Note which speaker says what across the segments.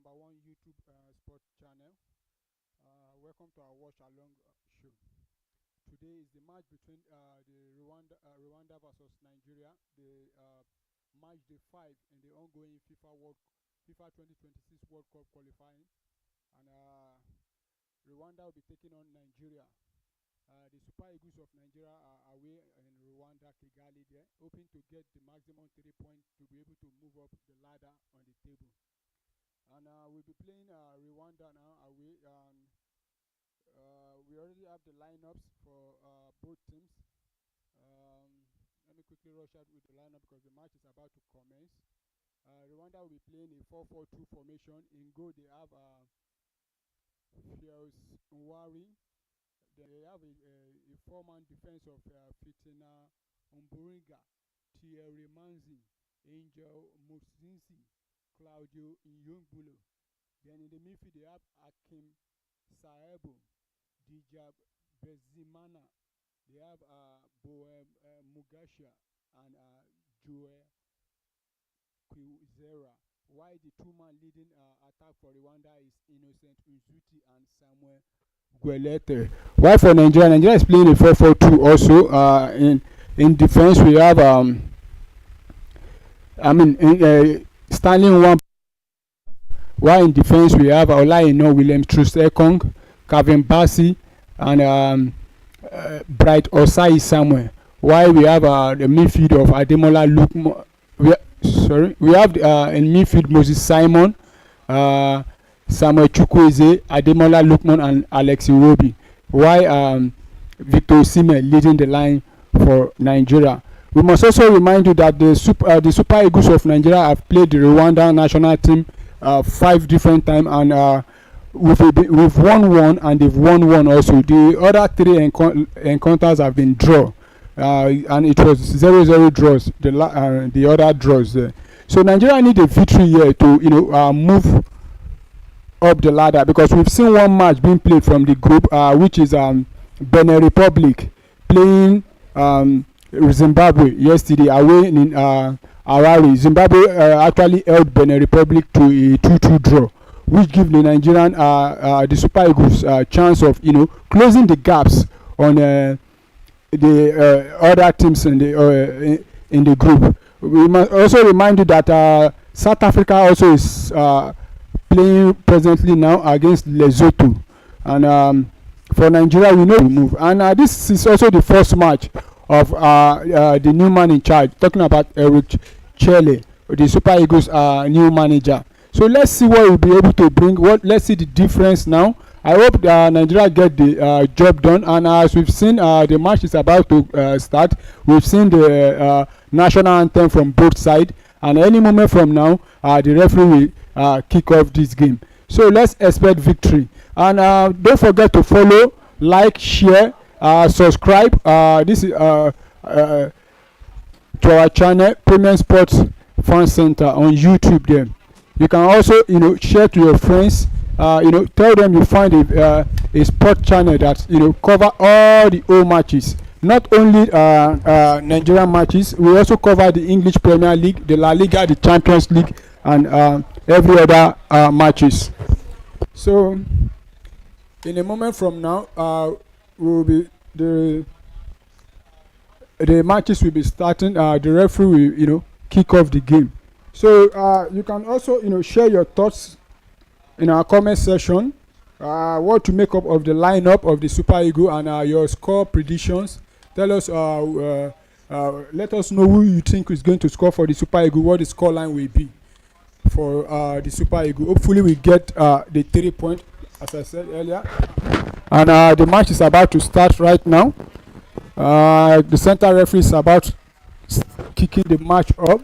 Speaker 1: #1 YouTube sports channel. Welcome to our watch along show. Today is the match between the Rwanda versus Nigeria, the match day 5 in the ongoing FIFA 2026 World Cup qualifying, and Rwanda will be taking on Nigeria. The Super Eagles of Nigeria are away in Rwanda, Kigali there, hoping to get the maximum 3 points to be able to move up the ladder on the table. And we'll be playing Rwanda now away, and we already have the lineups for both teams. Let me quickly rush out with the lineup because the match is about to commence. Rwanda will be playing a 4-4-2 formation. In goal they have Fios Nwari. They have a four-man defense of Fitina Umburinga, Thierry Manzi, Angel Musinsi, Claudio Nyongbulo. Then in the midfield they have Akim Saebo, Dijab Bezimana. They have Boem Mugasha and Joe Kwizera. While the two-man leading attack for Rwanda is Innocent Unzuti and Samuel Guelete. While for Nigeria is playing a 4-4-2 also. In defense we have Stanley One. While in defense we have Olaino William Trusekong, Kevin Bassi, and Bright Osai Samuel. While we have the midfield of Ademola Lukman. We have in midfield Moses Simon, Samuel Chukwueze, Ademola Lukman, and Alexi Robi. While Victor Osimhen leading the line for Nigeria. We must also remind you that the Super Eagles of Nigeria have played the Rwanda national team 5 different times, and we've won one and they've won one also. The other 3 encounters have been draw, and it was 0-0 draws. The other draws there. So Nigeria need a victory here to move up the ladder, because we've seen one match being played from the group, which is Benin Republic playing Zimbabwe yesterday away in Harare. Zimbabwe actually held Benin Republic to a 2-2 draw, which gives the Nigerian the Super Eagles chance of closing the gaps on the other teams in the group. We must also remind you that South Africa also is playing presently now against Lesotho, and for Nigeria we know we move. And this is also the first match of the new man in charge, talking about Eric Chelle, the Super Eagles new manager. So let's see what we'll be able to bring. Let's see the difference now. I hope Nigeria get the job done. And as we've seen, the match is about to start. We've seen the national anthem from both sides, and any moment from now, the referee will kick off this game. So let's expect victory. And don't forget to follow, like, share, subscribe. This is to our channel, Premium Sports Fan Center on YouTube. There, you can also share to your friends. Tell them you find a sport channel that cover all the old matches, not only Nigerian matches. We also cover the English Premier League, the La Liga, the Champions League, and every other matches. So in a moment from now, will be the matches will be starting. The referee will kick off the game. So you can also share your thoughts in our comment section, what to make up of the lineup of the Super Eagle, and your score predictions. Tell us, let us know who you think is going to score for the Super Eagle, what the score line will be for the Super Eagle. Hopefully we get the 3 points, as I said earlier. And the match is about to start right now. The center referee is about kicking the match up.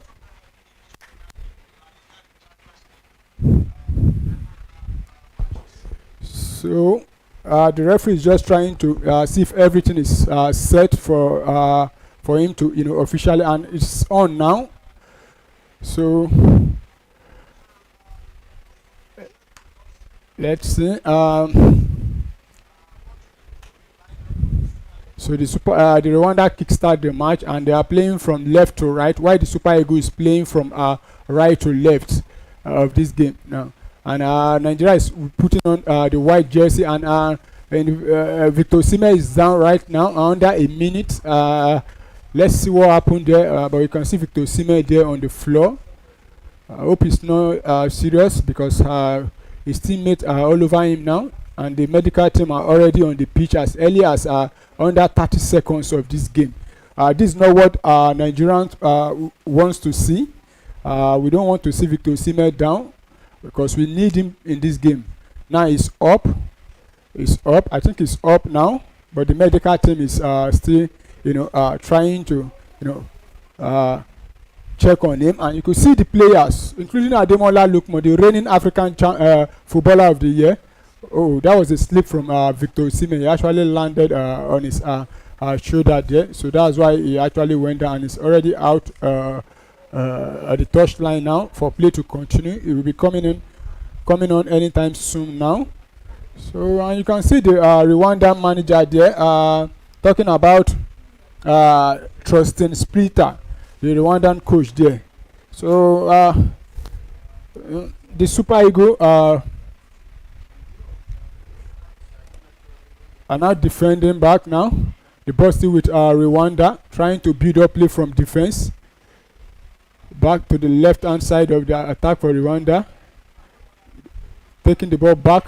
Speaker 1: So the referee is just trying to see if everything is set for him to officially, and it's on now. So let's see. So the Rwanda kickstart the match, and they are playing from left to right, while the Super Eagles is playing from right to left of this game now. and Nigeria is putting on the white jersey, and Victor Osimhen is down right now under a minute. Let's see what happened there, but you can see Victor Osimhen there on the floor. I hope it's not serious, because his teammates are all over him now, and the medical team are already on the pitch as early as under 30 seconds of this game. This is not what Nigerians wants to see. We don't want to see Victor Osimhen down, because we need him in this game. Now he's up. He's up. I think he's up now, but the medical team is still, trying to, check on him. And you could see the players, including Ademola Lookman, the reigning African footballer of the year. Oh, that was a slip from Victor Osimhen. He actually landed on his shoulder there, so that's why he actually went down, and is already out at the touchline now for play to continue. It will be coming on anytime soon now. So you can see the Rwanda manager there talking about Trustin Splitter, the Rwandan coach there. So the Super Eagles are now defending back now. The ball still with Rwanda, trying to build up play from defense. Back to the left hand side of the attack for Rwanda. Taking the ball back.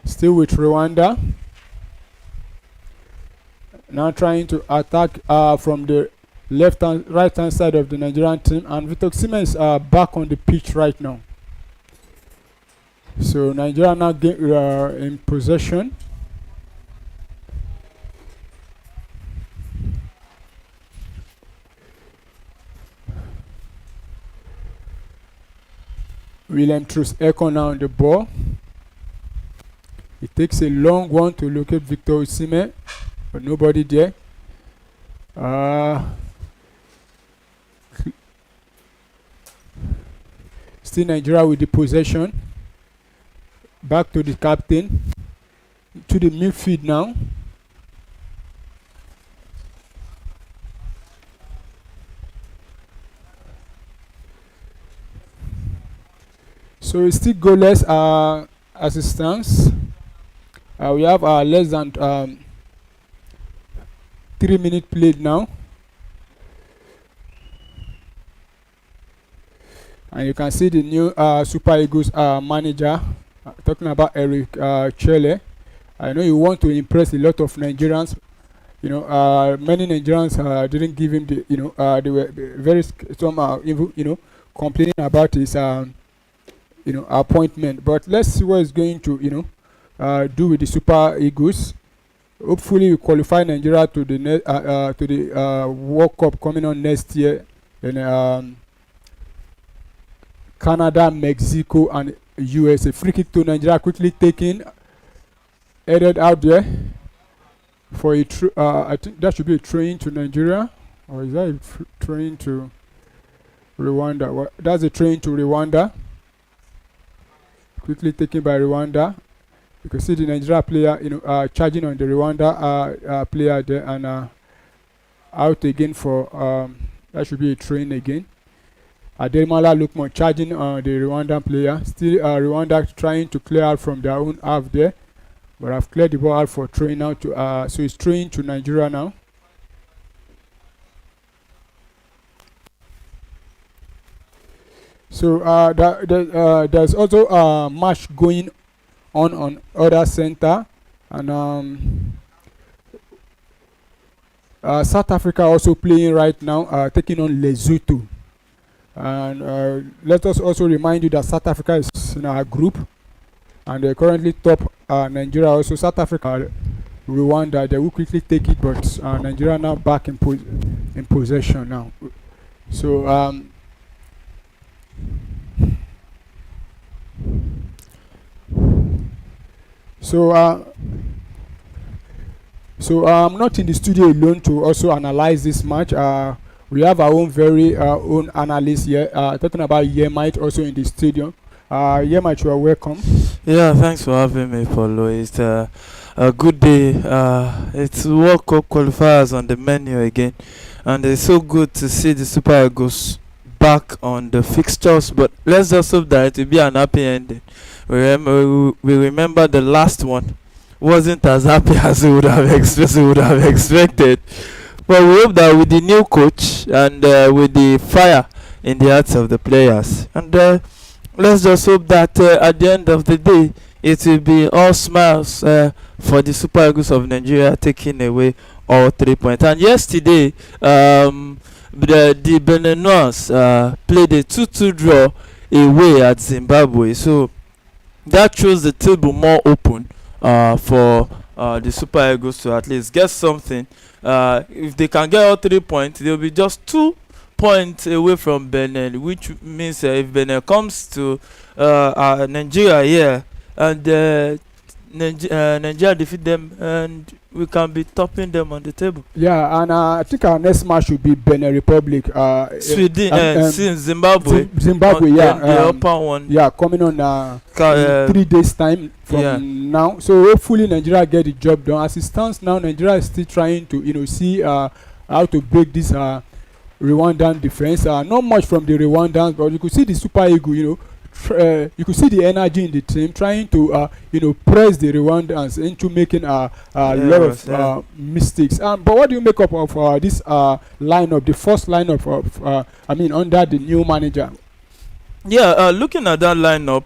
Speaker 1: Still with Rwanda. Now trying to attack from the right hand side of the Nigerian team. And Victor Osimhen is back on the pitch right now. So Nigeria now in possession. William Troost-Ekong now on the ball. It takes a long one to locate Victor Osimhen, but nobody there. Still Nigeria with the possession. Back to the captain. To the midfield now. So it's still goalless as it stands. We have less than 3 minutes played now. And you can see the new Super Eagles manager, talking about Eric Chelle. I know you want to impress a lot of Nigerians. Many Nigerians didn't give him the, they were very even, complaining about his, appointment. But let's see what he's going to, do with the Super Eagles. Hopefully, we qualify Nigeria to the World Cup coming on next year in Canada, Mexico, and USA. Free kick to Nigeria, quickly taken, headed out there for a I think that should be a train to Nigeria, or is that a train to Rwanda? Well, that's a train to Rwanda. Quickly taken by Rwanda. You can see the Nigeria player, charging on the Rwanda player there, and out again for that should be a train again. Ademola Lookman charging on the Rwandan player. Still Rwanda trying to clear out from their own half there, but I've cleared the ball out for train now to so it's train to Nigeria now. So there's also a match going on other center, and South Africa also playing right now, taking on Lesotho. And let us also remind you that South Africa is in our group, and they're currently top. Nigeria also. South Africa, Rwanda, they will quickly take it, but Nigeria now back in possession now. So So I'm not in the studio alone to also analyze this match. We have our own very own analyst here, talking about Yemite also in the studio. Yemite, you are welcome.
Speaker 2: Yeah, thanks for having me, Paulo. It's a good day. It's World Cup qualifiers on the menu again, and it's so good to see the Super Eagles back on the fixtures, but let's just hope that it will be an happy ending. We remember the last one wasn't as happy as we would have expected. But we hope that with the new coach and with the fire in the hearts of the players, and let's just hope that at the end of the day, it will be all smiles for the Super Eagles of Nigeria taking away all 3 points. And yesterday, the Beninois played a 2-2 draw away at Zimbabwe. So that shows the table more open for the Super Eagles to at least get something. If they can get all 3 points, they'll be just 2 points away from Benin, which means if Benin comes to Nigeria here and Nigeria defeat them, and we can be topping them on the table.
Speaker 1: Yeah, and I think our next match should be Benin Republic.
Speaker 2: Sweden, Zimbabwe.
Speaker 1: Zimbabwe, yeah.
Speaker 2: The upper one.
Speaker 1: Yeah, coming on in 3 days time from now. So hopefully Nigeria get the job done. As it stands now, Nigeria is still trying to see how to break this Rwandan defense. Not much from the Rwandans, but you could see the Super Eagle. You could see the energy in the team trying to press the Rwandans into making a lot of mistakes. But what do you make up of this lineup, the first lineup of under the new manager?
Speaker 2: Yeah, looking at that lineup,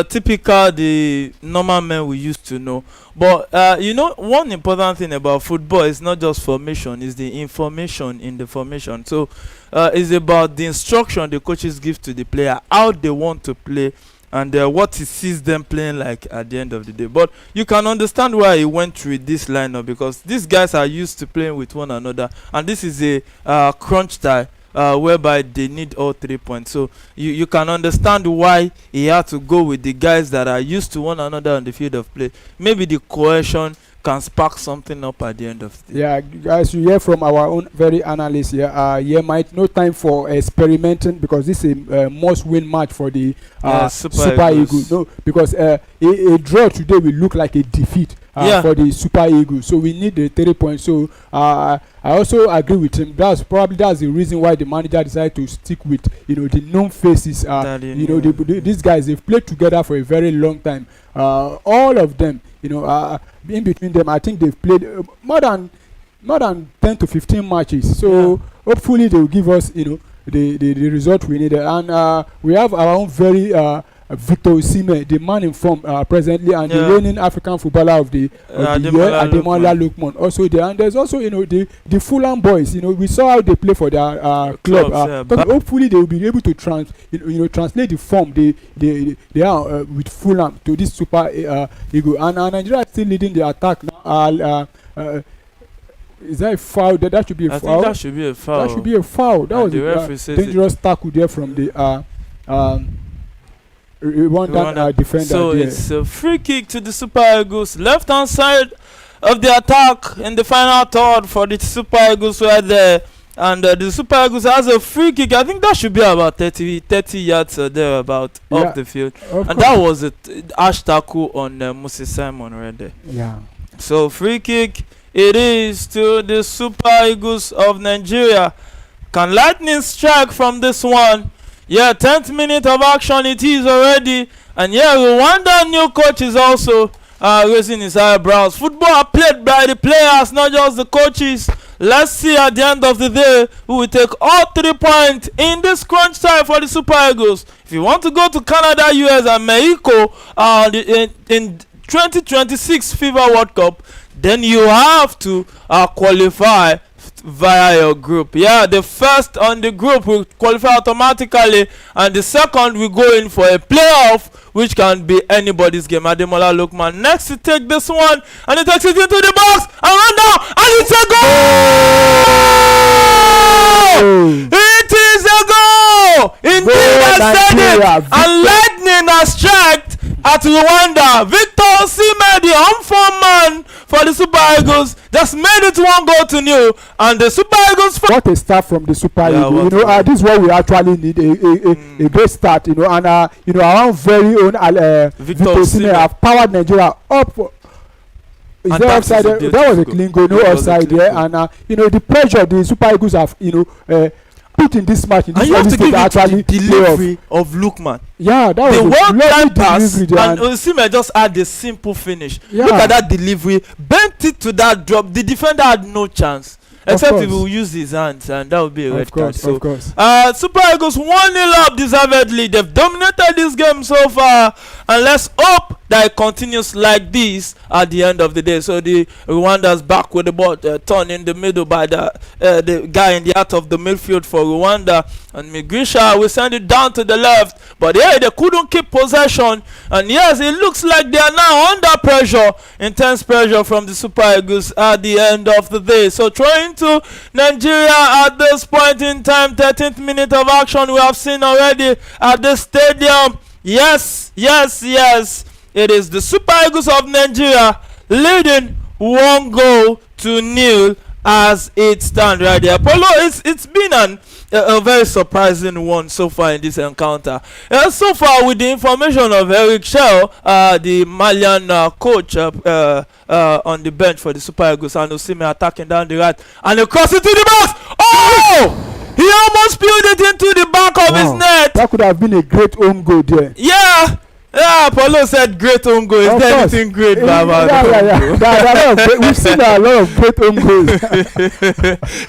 Speaker 2: typical the normal men we used to know. But one important thing about football is not just formation, it's the information in the formation. So it's about the instruction the coaches give to the player, how they want to play, and what he sees them playing like at the end of the day. But you can understand why he went through this lineup, because these guys are used to playing with one another, and this is a crunch time whereby they need all 3 points. So you can understand why he had to go with the guys that are used to one another on the field of play. Maybe the cohesion can spark something up at the end of the day.
Speaker 1: Yeah, guys, you hear from our own very analyst here. Might no time for experimenting, because this is a must-win match for the Super Eagles. No, because a draw today will look like a defeat for the Super Eagles. So we need the 3 points. So I also agree with him. That's the reason why the manager decided to stick with the known faces. These guys, they've played together for a very long time. All of them, in between them, I think they've played more than 10 to 15 matches. So hopefully they will give us the result we needed. And we have our own very Victor Osimhen, the man in form presently, and the reigning African footballer of the year, Ademola Lookman, also there. And there's also the Fulham boys. We saw how they play for their club. Hopefully they will be able to translate the form they are with Fulham to this Super Eagle. And Nigeria is still leading the attack now. Is that a foul? That should be a foul.
Speaker 2: I think that should be a foul.
Speaker 1: That should be a foul. That was a dangerous tackle there from the Rwandan defender.
Speaker 2: So it's a free kick to the Super Eagles, left hand side of the attack in the final third for the Super Eagles right there. And the Super Eagles has a free kick. I think that should be about 30 yards there, about up the field. And that was a harsh tackle on Moses Simon right there.
Speaker 1: Yeah.
Speaker 2: So free kick it is to the Super Eagles of Nigeria. Can lightning strike from this one? Yeah, 10th minute of action it is already. And Rwanda new coach is also raising his eyebrows. Football played by the players, not just the coaches. Let's see at the end of the day who will take all 3 points in this crunch time for the Super Eagles. If you want to go to Canada, US and Mexico in 2026 FIFA World Cup, then you have to qualify via your group. The first on the group will qualify automatically, and the second will go in for a playoff, which can be anybody's game. Ademola Lookman next to take this one, and he takes it into the box and run down, and it's a goal! It is a goal! Indeed, I said it! And lightning has struck at Rwanda. Victor Osimhen, the home man for the Super Eagles, just made it 1-0, and the Super Eagles.
Speaker 1: What a start from the Super Eagles! This is what we actually need, a great start. And our very own Victor Osimhen have powered Nigeria up. Is there offside there? That was a clean goal, no offside there. And the pressure the Super Eagles have, put in this match in this
Speaker 2: and you have to give it to
Speaker 1: actually
Speaker 2: the delivery of Lookman.
Speaker 1: Yeah, that was
Speaker 2: the
Speaker 1: a
Speaker 2: well-timed pass,
Speaker 1: delivery,
Speaker 2: and Osimhen just had a simple finish.
Speaker 1: Yeah.
Speaker 2: Look at that delivery, bent it to that drop. The defender had no chance. Except he will use his hands, and that would be a red card. So, Super Eagles 1-0 up deservedly. They've dominated this game so far, and let's hope that it continues like this at the end of the day. So the Rwanda's back with the ball, turn in the middle by the guy in the heart of the midfield for Rwanda, and Migrisha will send it down to the left, but yeah, they couldn't keep possession, and yes, it looks like they are now under pressure, intense pressure from the Super Eagles at the end of the day. So trying to Nigeria at this point in time, 13th minute of action we have seen already at the stadium. Yes, it is the Super Eagles of Nigeria leading 1-0 as it stands right there. Polo, it's been a very surprising one so far in this encounter. So far, with the information of Eric Shell, the Malian coach on the bench for the Super Eagles, and Osimhen attacking down the right and across into the box. Oh! He almost peeled it into the back of his net.
Speaker 1: That could have been a great home goal there.
Speaker 2: Yeah, Paulo said great home goal. Is there anything great about
Speaker 1: Yeah. We've seen a lot of great home goals.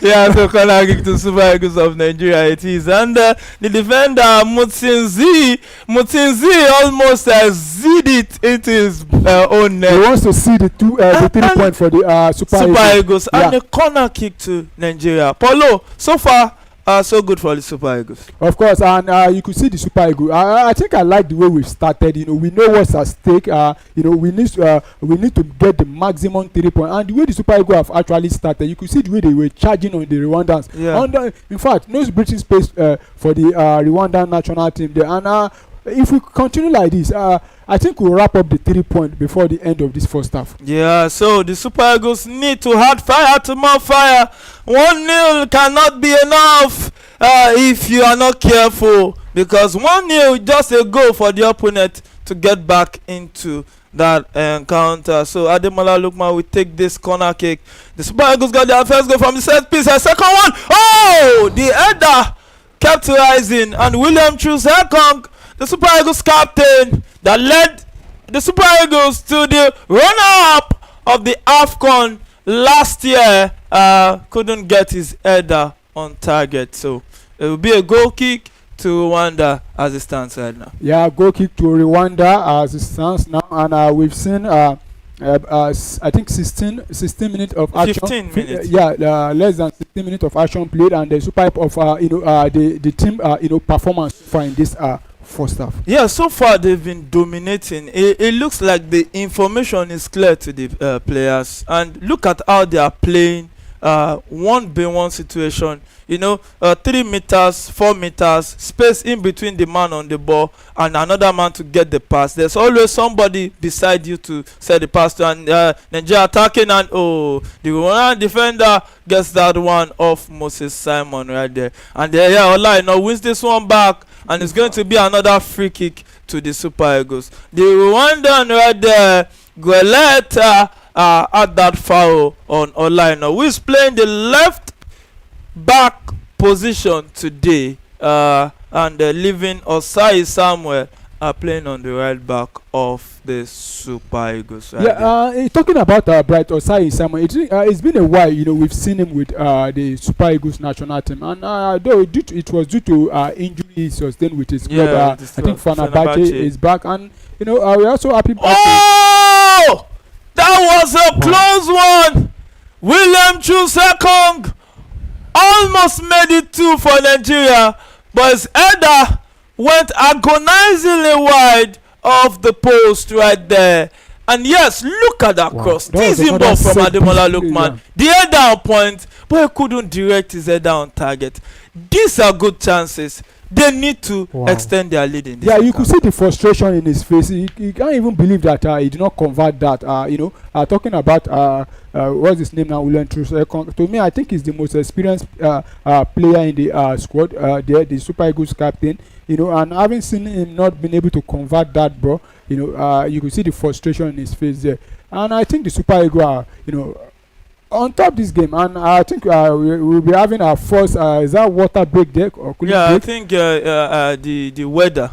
Speaker 2: Yeah, so corner kick to Super Eagles of Nigeria it is. And the defender, Mutsinzi almost z'd it into his own net.
Speaker 1: He wants to see the 3 points for the Super
Speaker 2: Eagles. And the corner kick to Nigeria. Paulo, so far, so good for the Super Eagles.
Speaker 1: Of course, and you could see the Super Eagles. I think I like the way we've started. We know what's at stake. We need to get the maximum 3 points. And the way the Super Eagles have actually started, you could see the way they were charging on the Rwandans.
Speaker 2: Yeah.
Speaker 1: In fact, no breathing space for the Rwandan national team there. And if we continue like this, I think we'll wrap up the 3 points before the end of this first half.
Speaker 2: Yeah, so the Super Eagles need to add fire to more fire. 1-0 cannot be enough if you are not careful, because 1-0 just a goal for the opponent to get back into that encounter. So Ademola Lookman will take this corner kick. The Super Eagles got their first goal from the set piece. A second one. Oh, the header kept rising, and William Chusekong, the Super Eagles captain that led the Super Eagles to the runner-up of the AFCON last year, couldn't get his header on target. So it will be a goal kick to Rwanda as it stands right now.
Speaker 1: Yeah, goal kick to Rwanda as it stands now, and we've seen I think 16 minutes of action.
Speaker 2: 15 minutes.
Speaker 1: Less than 16 minutes of action played, and the Super of the team performance far in this first half. Yeah,
Speaker 2: so far they've been dominating. It looks like the information is clear to the players, and look at how they are playing. 1v1 situation, 3 meters, 4 meters, space in between the man on the ball and another man to get the pass. There's always somebody beside you to set the pass to, and Nigeria attacking, and the Rwanda defender gets that one off Moses Simon right there. And Ola wins this one back, and it's going to be another free kick to the Super Eagles. The Rwandan right there, Gueleta, at that foul on Olaino, who is playing the left back position today, and leaving Osai Samuel playing on the right back of the Super Eagles.
Speaker 1: Talking about Bright Osai Samuel, it's been a while. We've seen him with the Super Eagles national team, and though it was due to injury sustained with his club. I think Fenerbahce is back, and we're also happy.
Speaker 2: That was a close one. William Chusekong almost made it 2 for Nigeria, but his header went agonizingly wide of the post right there. And yes, look at that cross. Teasing ball from Ademola Lookman. The header on point, but he couldn't direct his header on target. These are good chances. They need to extend their lead in this.
Speaker 1: You could see the frustration in his face. He can't even believe that he did not convert that. Talking about what's his name now, William Trusecon. To me, I think he's the most experienced player in the squad. The Super Eagles captain. And having seen him not been able to convert that, bro. You could see the frustration in his face there. And I think the Super Eagles are, on top this game, and I think we'll be having our first. Is that water break there or cooling
Speaker 2: Yeah, I
Speaker 1: break?
Speaker 2: think the weather,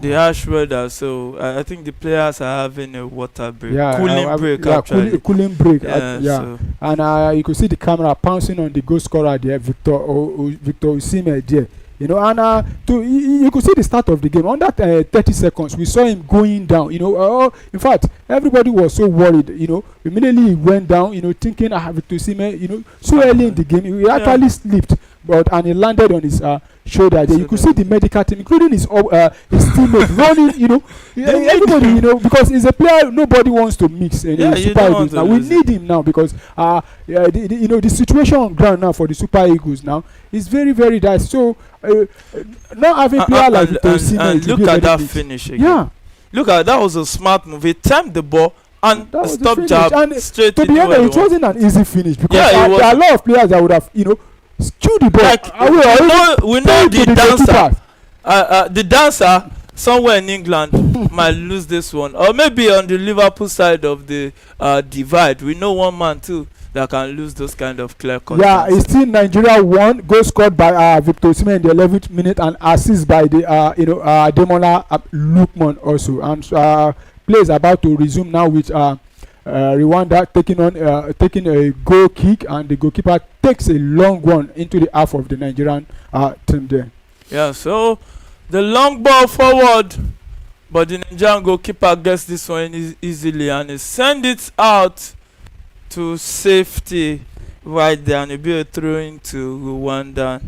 Speaker 2: the harsh weather. So I think the players are having a water break,
Speaker 1: Yeah,
Speaker 2: cooling break
Speaker 1: yeah,
Speaker 2: actually.
Speaker 1: cooling break.
Speaker 2: Yeah,
Speaker 1: Yeah,
Speaker 2: so
Speaker 1: and you could see the camera pouncing on the goal scorer there, Victor Osimhen there. You know, and you could see the start of the game. On that 30 seconds, we saw him going down. You know, in fact, everybody was so worried. You know, immediately he went down. You know, thinking I have to see me. You know, so early in the game, he actually slipped, and he landed on his shoulder. There, you could see the medical team, including his teammates, running. You know, everybody. You know, because he's a player nobody wants to mix. In the Super Eagles now, we need him now because you know, the situation on ground now for the Super Eagles now is very very dicey. So not having player like
Speaker 2: and look at that finish again.
Speaker 1: Yeah,
Speaker 2: look at that, was a smart move. He timed the ball and stopped jab
Speaker 1: and
Speaker 2: straight
Speaker 1: to
Speaker 2: in
Speaker 1: be
Speaker 2: the
Speaker 1: honest, it wasn't an easy finish because
Speaker 2: Yeah,
Speaker 1: there are a lot of players that would have, you know, skewed the ball.
Speaker 2: Like, we know the dancer. The dancer somewhere in England might lose this one, or maybe on the Liverpool side of the divide. We know one man too that can lose those kind of clear cuts.
Speaker 1: Yeah, it's still Nigeria won. Goal scored by Victor Osimhen in the 11th minute and assist by the Ademola Lookman also. And play is about to resume now with Rwanda taking a goal kick, and the goalkeeper takes a long one into the half of the Nigerian team there.
Speaker 2: Yeah, so the long ball forward, but the Nigerian goalkeeper gets this one easily and he send it out to safety right there, and it'll be a throw into Rwanda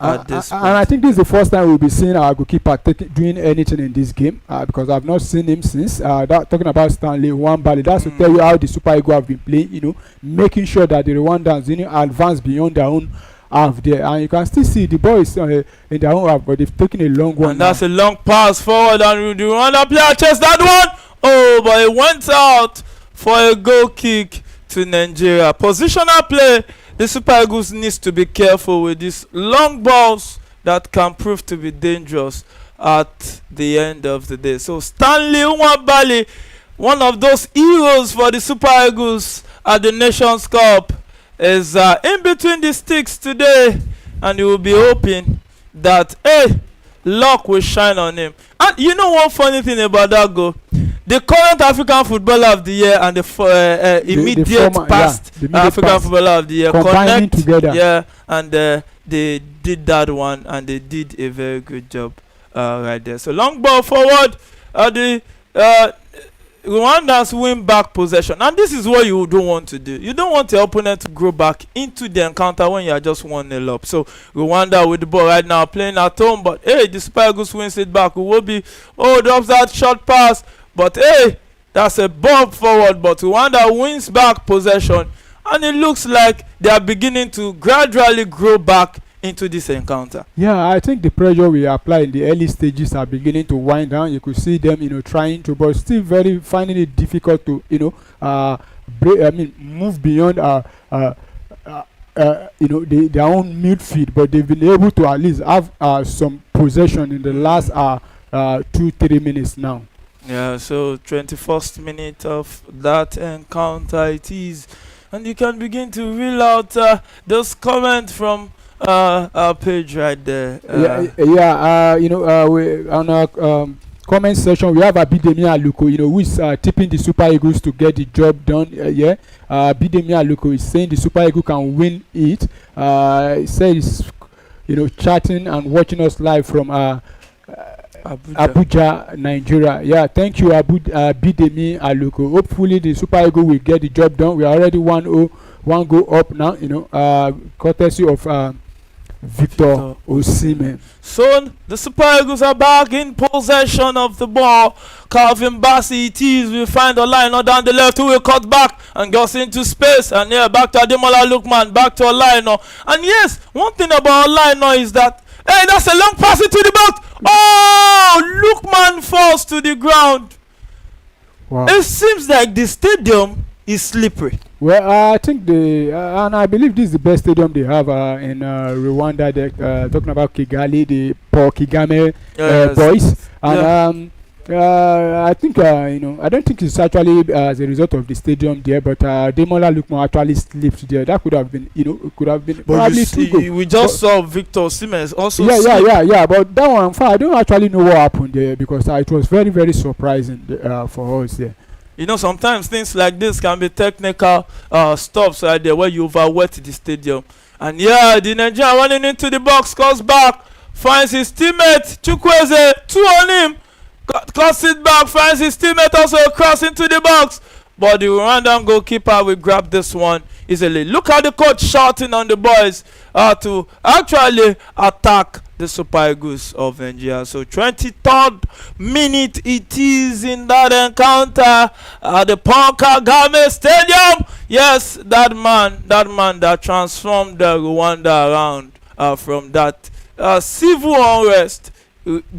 Speaker 2: at this point.
Speaker 1: And I think this is the first time we'll be seeing our goalkeeper doing anything in this game, because I've not seen him since. Talking about Stanley Nwabali, that's to tell you how the Super Eagles have been playing, you know, making sure that the Rwandans, you know, advance beyond their own half there, and you can still see the ball is in their own half, but they've taken a long one.
Speaker 2: And that's a long pass forward, and the Rwanda player chased that one. Oh, but it went out for a goal kick to Nigeria. Positional play. The Super Eagles needs to be careful with these long balls that can prove to be dangerous at the end of the day. So Stanley Nwabali, one of those heroes for the Super Eagles at the Nations Cup, is in between the sticks today, and he will be hoping that luck will shine on him. And you know one funny thing about that goal? The current African Footballer of the Year and the immediate past African Footballer of the Year connect together. Yeah, and they did that one, and they did a very good job right there. So long ball forward, the Rwandans win back possession, and this is what you don't want to do. You don't want the opponent to grow back into the encounter when you are just 1-0 up. So Rwanda with the ball right now playing at home, but the Super Eagles wins it back. Iwobi drops that short pass, but that's a ball forward, but Rwanda wins back possession, and it looks like they are beginning to gradually grow back into this encounter. Yeah,
Speaker 1: I think the pressure we apply in the early stages are beginning to wind down. You could see them, you know, trying to, but still finding it difficult to, you know, move beyond you know, their own midfield. But they've been able to at least have some possession in the last 2-3 minutes now.
Speaker 2: Yeah, so 21st minute of that encounter it is, and you can begin to reel out those comments from our page right there.
Speaker 1: You know, we on our comment section we have Bidemi Aluko, you know, who is tipping the Super Eagles to get the job done. Bidemi Aluko is saying the Super Eagles can win it. He says, you know, chatting and watching us live from Abuja, Nigeria. Yeah, thank you, Bidemi Aluko. Hopefully the Super Eagles will get the job done. We are already 1-0, one goal up now, you know, courtesy of Victor Osimhen.
Speaker 2: So the Super Eagles are back in possession of the ball. Calvin Bassey it is. We find Olaino down the left, who will cut back and goes into space, and back to Ademola Lookman, back to Olaino. And yes, one thing about Olaino is that that's a long pass into the box. Lookman falls to the ground. Wow. It seems like the stadium is slippery.
Speaker 1: Well, I think and I believe this is the best stadium they have in Rwanda. They're talking about Kigali, the Paul Kagame boys, and I think I don't think it's actually as a result of the stadium there, but Demola Lukman actually slipped there. That could have been, could have been
Speaker 2: But
Speaker 1: probably
Speaker 2: you
Speaker 1: two goals.
Speaker 2: see, we just saw Victor Siemens also.
Speaker 1: Yeah. But that one, I don't actually know what happened there because it was very, very surprising for us there.
Speaker 2: Sometimes things like this can be technical stops right there where you overwet the stadium. And the Nigerian running into the box, goes back, finds his teammate Chukwueze, 2 on him, crosses it back, finds his teammate also across into the box. But the Rwandan goalkeeper will grab this one easily. Look at the coach shouting on the boys to actually attack the Super Eagles of Nigeria. So 23rd minute it is in that encounter at the Paul Kagame Stadium. Yes, that man that transformed the Rwanda around from that civil unrest.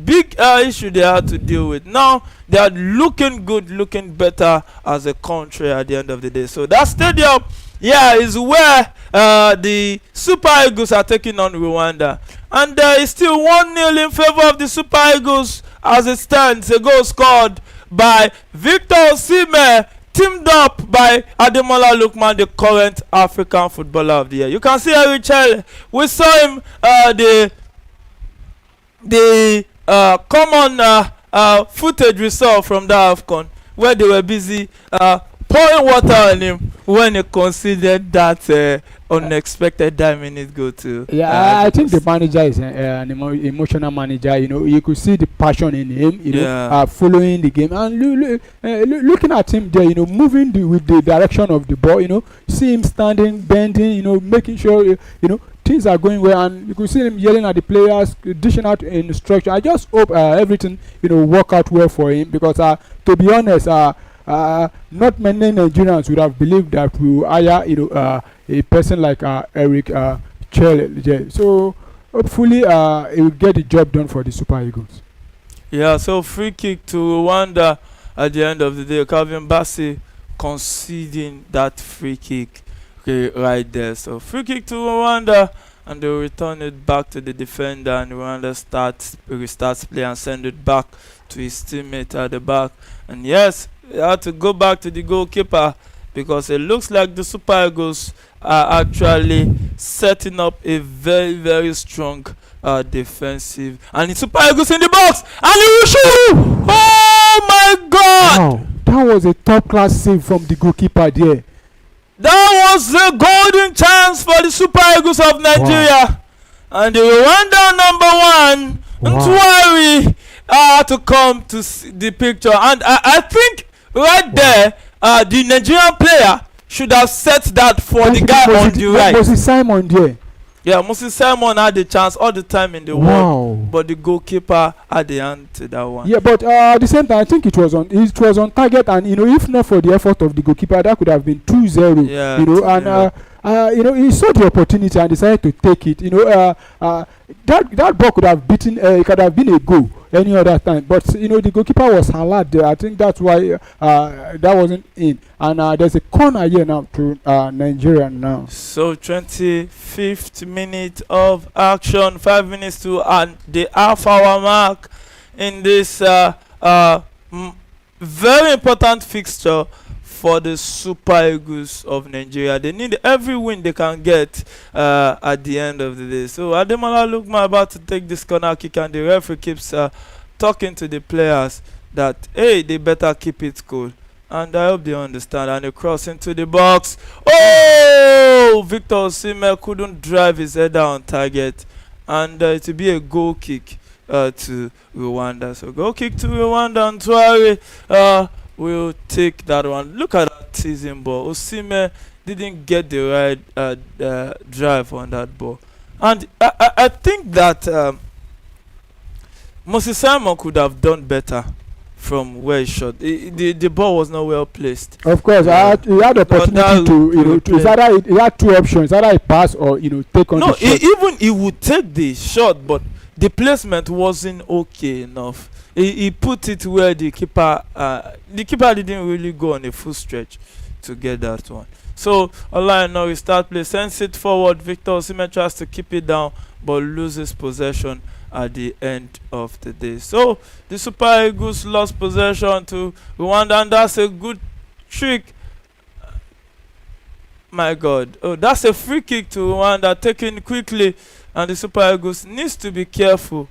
Speaker 2: Big issue they had to deal with. Now they are looking good, looking better as a country at the end of the day. So that stadium, is where the Super Eagles are taking on Rwanda. And there is still 1-0 in favor of the Super Eagles as it stands. A goal scored by Victor Osimhen, teamed up by Ademola Lookman, the current African Footballer of the Year. You can see Eric Chelle. We saw him the common footage we saw from that AFCON where they were busy pouring water on him when he conceded that unexpected minute goal to.
Speaker 1: I think the manager is an emotional manager. You could see the passion in him. Following the game and looking at him there. Moving with the direction of the ball. See him standing, bending. Making sure things are going well, and you could see him yelling at the players, dishing out instruction. I just hope everything work out well for him because to be honest, not many Nigerians would have believed that we will hire a person like Eric Chelle. So hopefully he will get the job done for the Super Eagles.
Speaker 2: So free kick to Rwanda at the end of the day. Calvin Bassey conceding that free kick. Right there. So free kick to Rwanda, and they return it back to the defender, and Rwanda restarts play and send it back to his teammate at the back. And yes, they had to go back to the goalkeeper because it looks like the Super Eagles are actually setting up a very, very strong defensive. And the Super Eagles in the box, and he will shoot! Oh my God!
Speaker 1: Wow, that was a top class save from the goalkeeper there.
Speaker 2: That was a golden chance for the Super Eagles of Nigeria. Wow. And the Rwanda number 1, Ntwari, to come to the picture. And I think right there, the Nigerian player should have set that for the guy on the right.
Speaker 1: Moses Simon there.
Speaker 2: Yeah, Moses Simon had the chance all the time in the world, but the goalkeeper had the hand to that one.
Speaker 1: Yeah, but at the same time, I think it was on target, and if not for the effort of the goalkeeper, that could have been 2-0. And he saw the opportunity and decided to take it. That ball could have it could have been a goal any other time, but the goalkeeper was halad there. I think that's why that wasn't in. And there's a corner here now to Nigeria now.
Speaker 2: So 25th minute of action, 5 minutes to the half-hour mark in this very important fixture for the Super Eagles of Nigeria. They need every win they can get at the end of the day. So Ademola Lookman about to take this corner kick, and the referee keeps talking to the players that, hey, they better keep it cool. And I hope they understand. And they cross into the box. Oh! Victor Osimhen couldn't drive his header on target. And it will be a goal kick to Rwanda. So goal kick to Rwanda, and Ntwari will take that one. Look at that teasing ball. Osimhen didn't get the right drive on that ball. And I think that Moses Simon could have done better from where he shot. The ball was not well placed.
Speaker 1: Of course, he had the opportunity to he had two options: either he pass or take on the shot.
Speaker 2: He would take the shot, but the placement wasn't okay enough. He put it where the keeper didn't really go on a full stretch to get that one. So Ola we start play, sends it forward. Victor Osimhen tries to keep it down, but loses possession at the end of the day. So the Super Eagles lost possession to Rwanda, and that's a good trick. My God. Oh, that's a free kick to Rwanda taken quickly, and the Super Eagles needs to be careful,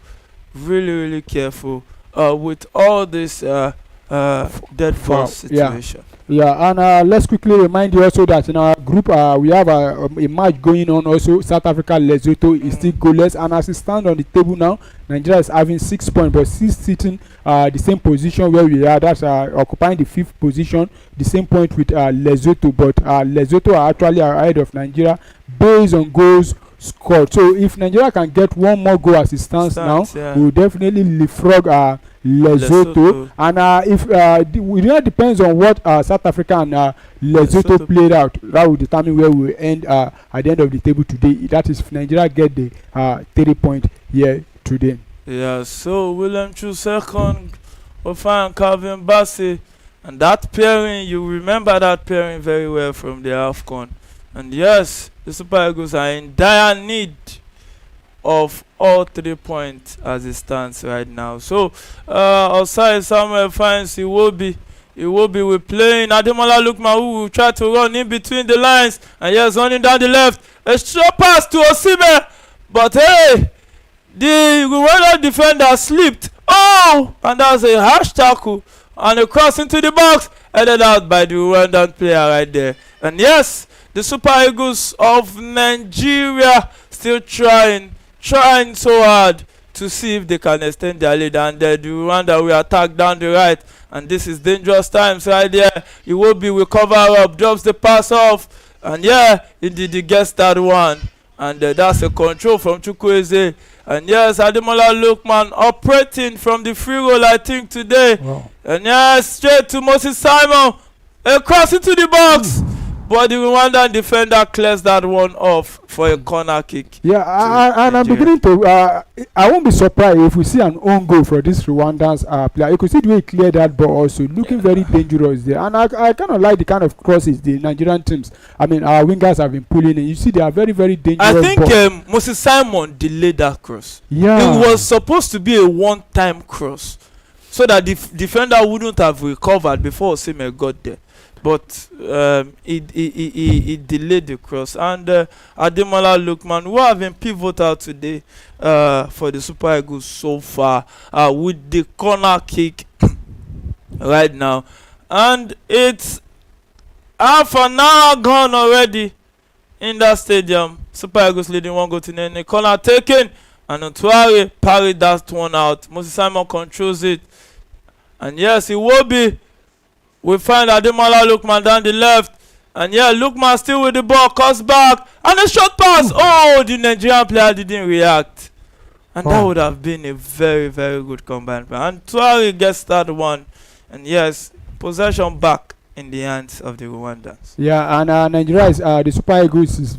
Speaker 2: really careful with all this dead ball situation.
Speaker 1: Yeah, and let's quickly remind you also that in our group we have a match going on also. South Africa, Lesotho is still goalless, and as it stands on the table now, Nigeria is having 6 points, but still sitting the same position where we are. That's occupying the 5th position, the same point with Lesotho, but Lesotho are actually ahead of Nigeria based on goals scored. So if Nigeria can get one more goal as it stands now, we will definitely leapfrog Lesotho. And if it really depends on what South Africa and Lesotho played out, that will determine where we will end at the end of the table today. That is if Nigeria get the 30 point here today.
Speaker 2: Yeah, so William Chu second, Ofan Calvin Bassey, and that pairing, you remember that pairing very well from the AFCON. And yes, the Super Eagles are in dire need of all 3 points as it stands right now. So outside Samuel finds he will be with playing Ademola Lookman, who will try to run in between the lines, and yes, running down the left, a short pass to Osimhen, but hey, the Rwanda defender slipped. Oh, and that's a harsh tackle and a cross into the box, headed out by the Rwandan player right there. And yes, the Super Eagles of Nigeria still trying so hard to see if they can extend their lead, and the Rwanda will attack down the right, and this is dangerous times right there. He will cover up, drops the pass off, and yeah, indeed he gets that one, and that's a control from Chukwueze. And yes, Ademola Lookman operating from the free roll, I think, today. Wow. And yes, straight to Moses Simon, across into the box. But the Rwandan defender clears that one off for a corner kick.
Speaker 1: Yeah, and I'm beginning to. I won't be surprised if we see an own goal for this Rwandan player. You could see the way he cleared that ball, also looking very dangerous there. And I kind of like the kind of crosses the Nigerian teams, I mean, our wingers have been pulling in. You see, they are very dangerous.
Speaker 2: I think Moses Simon delayed that cross.
Speaker 1: Yeah, it
Speaker 2: was supposed to be a one-time cross, so that the defender wouldn't have recovered before Osimhen got there. But he delayed the cross, and Ademola Lookman, who have been pivotal today for the Super Eagles so far, with the corner kick right now, and it's half an hour gone already in that stadium. Super Eagles leading 1-0. The corner taken, and Otuare parried that one out. Moses Simon controls it, and yes, it will be. We find Ademola Lookman down the left. And yeah, Lookman still with the ball, cuts back. And a short pass. Oh, the Nigerian player didn't react. And that would have been a very good combined play. And Tuari gets that one. And yes, possession back in the hands of the Rwandans.
Speaker 1: Yeah, and Nigeria is the Super Eagles is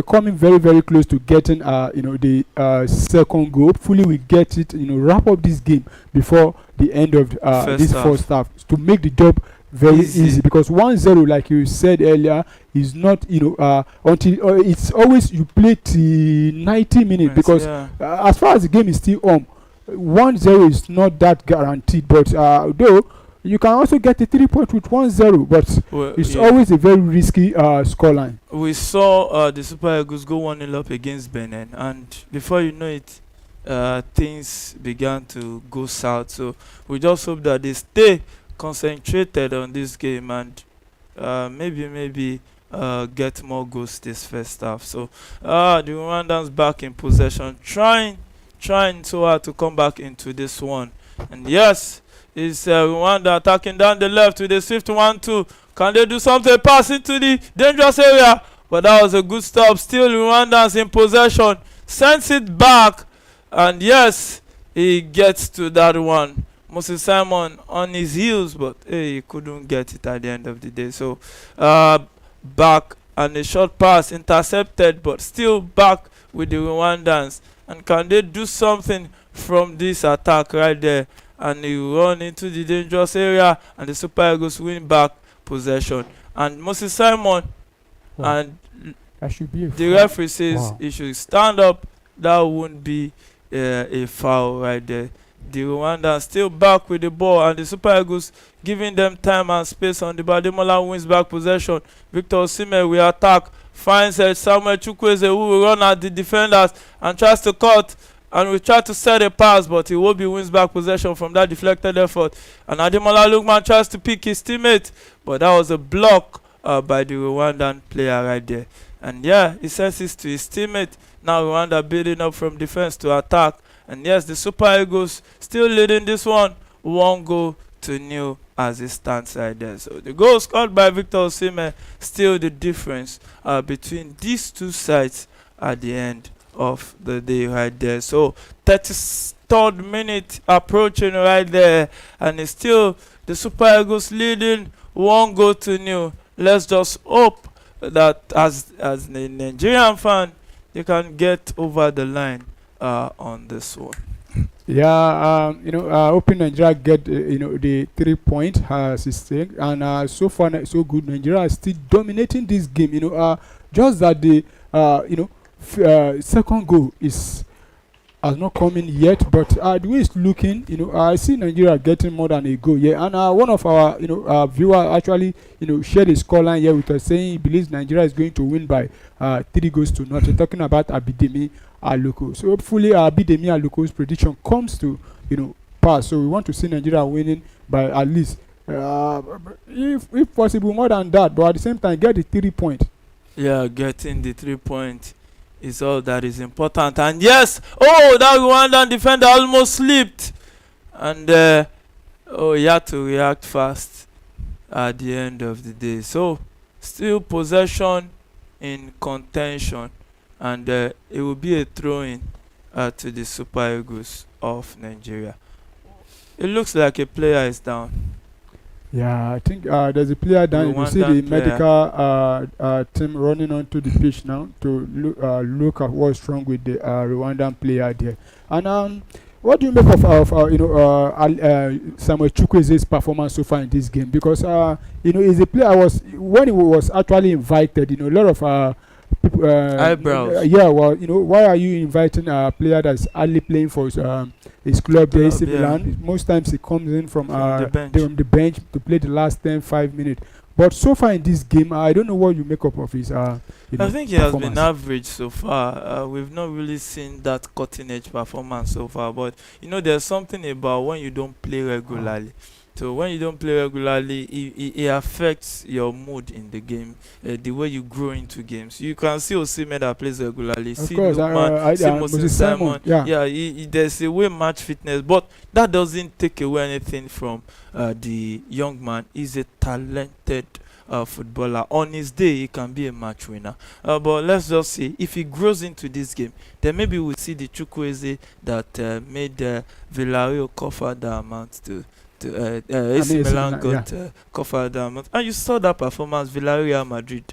Speaker 1: coming very close to getting the second goal. Hopefully we get it, wrap up this game before the end of this first half to make the job very easy, because 1-0, like you said earlier, is not until it's always you play till 90 minutes, because as far as the game is still on, 1-0 is not that guaranteed, but though you can also get a 3 point with 1-0, but it's always a very risky scoreline.
Speaker 2: We saw the Super Eagles go 1-0 up against Benin, and before you know it, things began to go south. So we just hope that they stay concentrated on this game and maybe get more goals this first half. So the Rwandans back in possession, trying so hard to come back into this one. And yes, it's Rwanda attacking down the left with a swift 1-2. Can they do something? Pass into the dangerous area, but that was a good stop. Still Rwandans in possession, sends it back, and yes, he gets to that one. Moses Simon on his heels, but he couldn't get it at the end of the day. So back, and a short pass intercepted, but still back with the Rwandans. And can they do something from this attack right there? And he run into the dangerous area, and the Super Eagles win back possession. And Moses Simon and
Speaker 1: That should be a
Speaker 2: the
Speaker 1: foul.
Speaker 2: referee says
Speaker 1: Wow.
Speaker 2: he should stand up. That won't be a foul right there. The Rwanda still back with the ball, and the Super Eagles giving them time and space on the ball. Ademola wins back possession. Victor Osimhen will attack, finds Samuel Chukwueze, who will run at the defenders and tries to cut and will try to set a pass, but Iwobi wins back possession from that deflected effort. And Ademola Lookman tries to pick his teammate, but that was a block by the Rwandan player right there. And yeah, he sends it to his teammate. Now Rwanda building up from defense to attack. And yes, the Super Eagles still leading this one 1-0 as it stands right there. So the goal scored by Victor Osimhen still the difference between these two sides at the end of the day right there. So 33rd minute approaching right there, and it's still the Super Eagles leading 1-0. Let's just hope that as a Nigerian fan, you can get over the line on this one.
Speaker 1: Yeah, hoping Nigeria get the 3 point system, and so far so good. Nigeria is still dominating this game. Just that the second goal has not come in yet, but the way it's looking, I see Nigeria getting more than a goal. Yeah, and one of our viewer actually shared a scoreline here with us, saying he believes Nigeria is going to win by 3-0. Talking about Abidemi Aluko. So hopefully Abidemi Aluko's prediction comes to pass. So we want to see Nigeria winning by at least if possible more than that, but at the same time get the 3 point.
Speaker 2: Yeah, getting the 3 point is all that is important. And yes, that Rwandan defender almost slipped, and he had to react fast at the end of the day. So still possession in contention, and it will be a throw-in to the Super Eagles of Nigeria. It looks like a player is down.
Speaker 1: Yeah, I think there's a player down. You see the medical team running onto the pitch now to look at what's wrong with the Rwandan player there. And what do you make of Samuel Chukwueze's performance so far in this game? Because he's a player. When he was actually invited, a lot of people,
Speaker 2: eyebrows.
Speaker 1: Yeah, well, why are you inviting a player that's hardly playing for his club there, AC Milan? Most times he comes in from the bench to play the last 5 minutes. But so far in this game, I don't know what you make up of his. I
Speaker 2: think he has been average so far. We've not really seen that cutting edge performance so far. But there's something about when you don't play regularly. So when you don't play regularly, it affects your mood in the game, the way you grow into games. You can see Osimhen that plays regularly, see Lookman, see Moses Simon. Yeah, there's a way match fitness, but that doesn't take away anything from the young man. He's a talented footballer. On his day, he can be a match winner. But let's just see, if he grows into this game, then maybe we'll see the Chukwueze that made Villarreal cover the amount to AC Milan got covered that amount. And you saw that performance, Villarreal Madrid.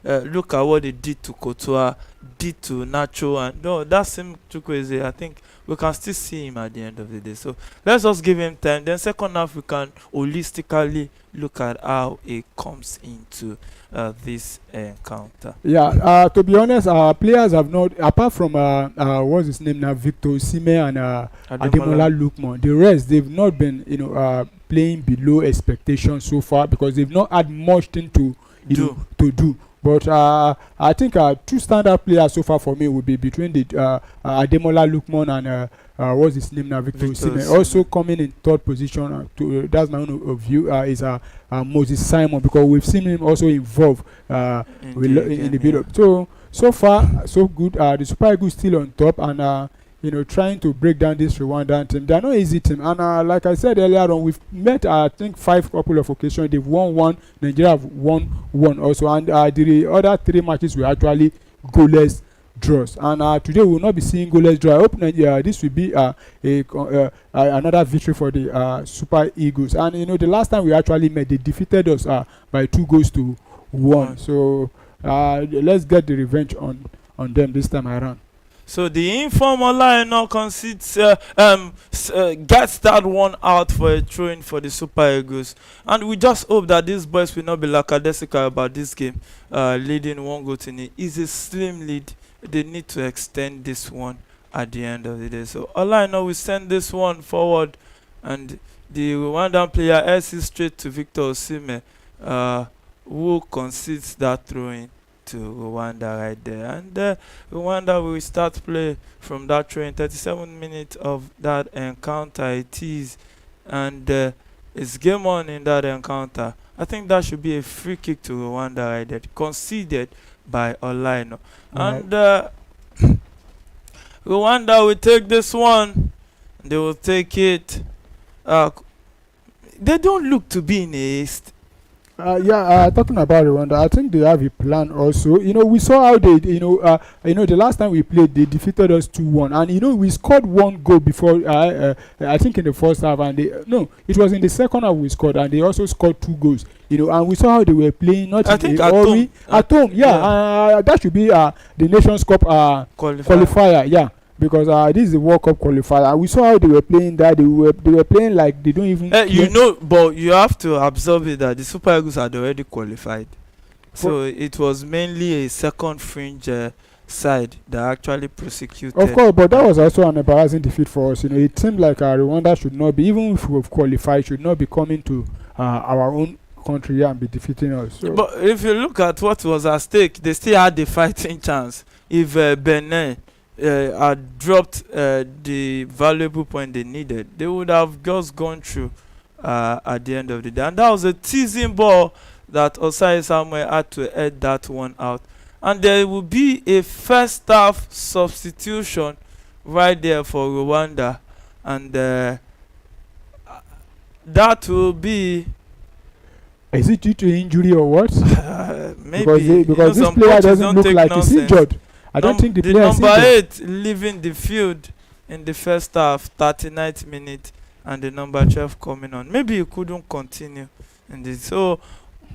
Speaker 2: Look at what they did to Courtois, did to Nacho, and that same Chukwueze, I think we can still see him at the end of the day. So let's just give him time. Then second half, we can holistically look at how it comes into this encounter.
Speaker 1: Yeah, to be honest, our players have not, apart from what's his name now, Victor Osimhen and Ademola Lookman, the rest they've not been playing below expectations so far, because they've not had much thing to do. But I think two standard players so far for me would be between the Ademola Lookman and what's his name now, Victor Osimhen. Also coming in third position, that's my own view, is Moses Simon, because we've seen him also involved in the build-up. So far, so good. The Super Eagles still on top, and trying to break down this Rwandan team. They're not easy team, and like I said earlier on, we've met I think 5 couple of occasions. They've won 1, Nigeria have won 1 also, and the other 3 matches were actually goalless draws. And today we will not be seeing goalless draw. I hope this will be another victory for the Super Eagles. And the last time we actually met, they defeated us by 2-1. So let's get the revenge on them this time around.
Speaker 2: So the informal line now concedes, gets that one out for a throw-in for the Super Eagles. And we just hope that these boys will not be lackadaisical about this game, leading 1 goal to nil. It's a slim lead. They need to extend this one at the end of the day. So all I know, we send this one forward, and the Rwandan player SC straight to Victor Osimhen, who concedes that throw-in to Rwanda right there. And Rwanda will start play from that throw-in. 37 minutes of that encounter it is, and it's game on in that encounter. I think that should be a free kick to Rwanda right there, conceded by Olaino. And Rwanda will take this one. They will take it. They don't look to be in haste.
Speaker 1: Talking about Rwanda, I think they have a plan also. We saw how they, the last time we played, they defeated us 2-1, and we scored 1 goal before. I think in the first half, and it was in the second half we scored, and they also scored 2 goals. And we saw how they were playing. Not
Speaker 2: I think at home.
Speaker 1: At home, that should be the Nations Cup qualifier. Yeah. Because this is the World Cup qualifier. We saw how they were playing that. They were playing like they don't even.
Speaker 2: But you have to observe it that the Super Eagles had already qualified. So it was mainly a second fringe side that actually prosecuted.
Speaker 1: Of course, but that was also an embarrassing defeat for us. It seemed like Rwanda should not be, even if we've qualified, should not be coming to our own country and be defeating us. So.
Speaker 2: But if you look at what was at stake, they still had the fighting chance. If Benin had dropped the valuable point they needed, they would have just gone through at the end of the day. And that was a teasing ball that Osai Samuel had to head that one out. And there will be a first half substitution right there for Rwanda. And that will be...
Speaker 1: Is it due to injury or what?
Speaker 2: Maybe.
Speaker 1: Because this player doesn't look like he's injured. I don't think the player is
Speaker 2: number 8 leaving the field in the first half, 39th minute, and the number 12 coming on. Maybe he couldn't continue in this. So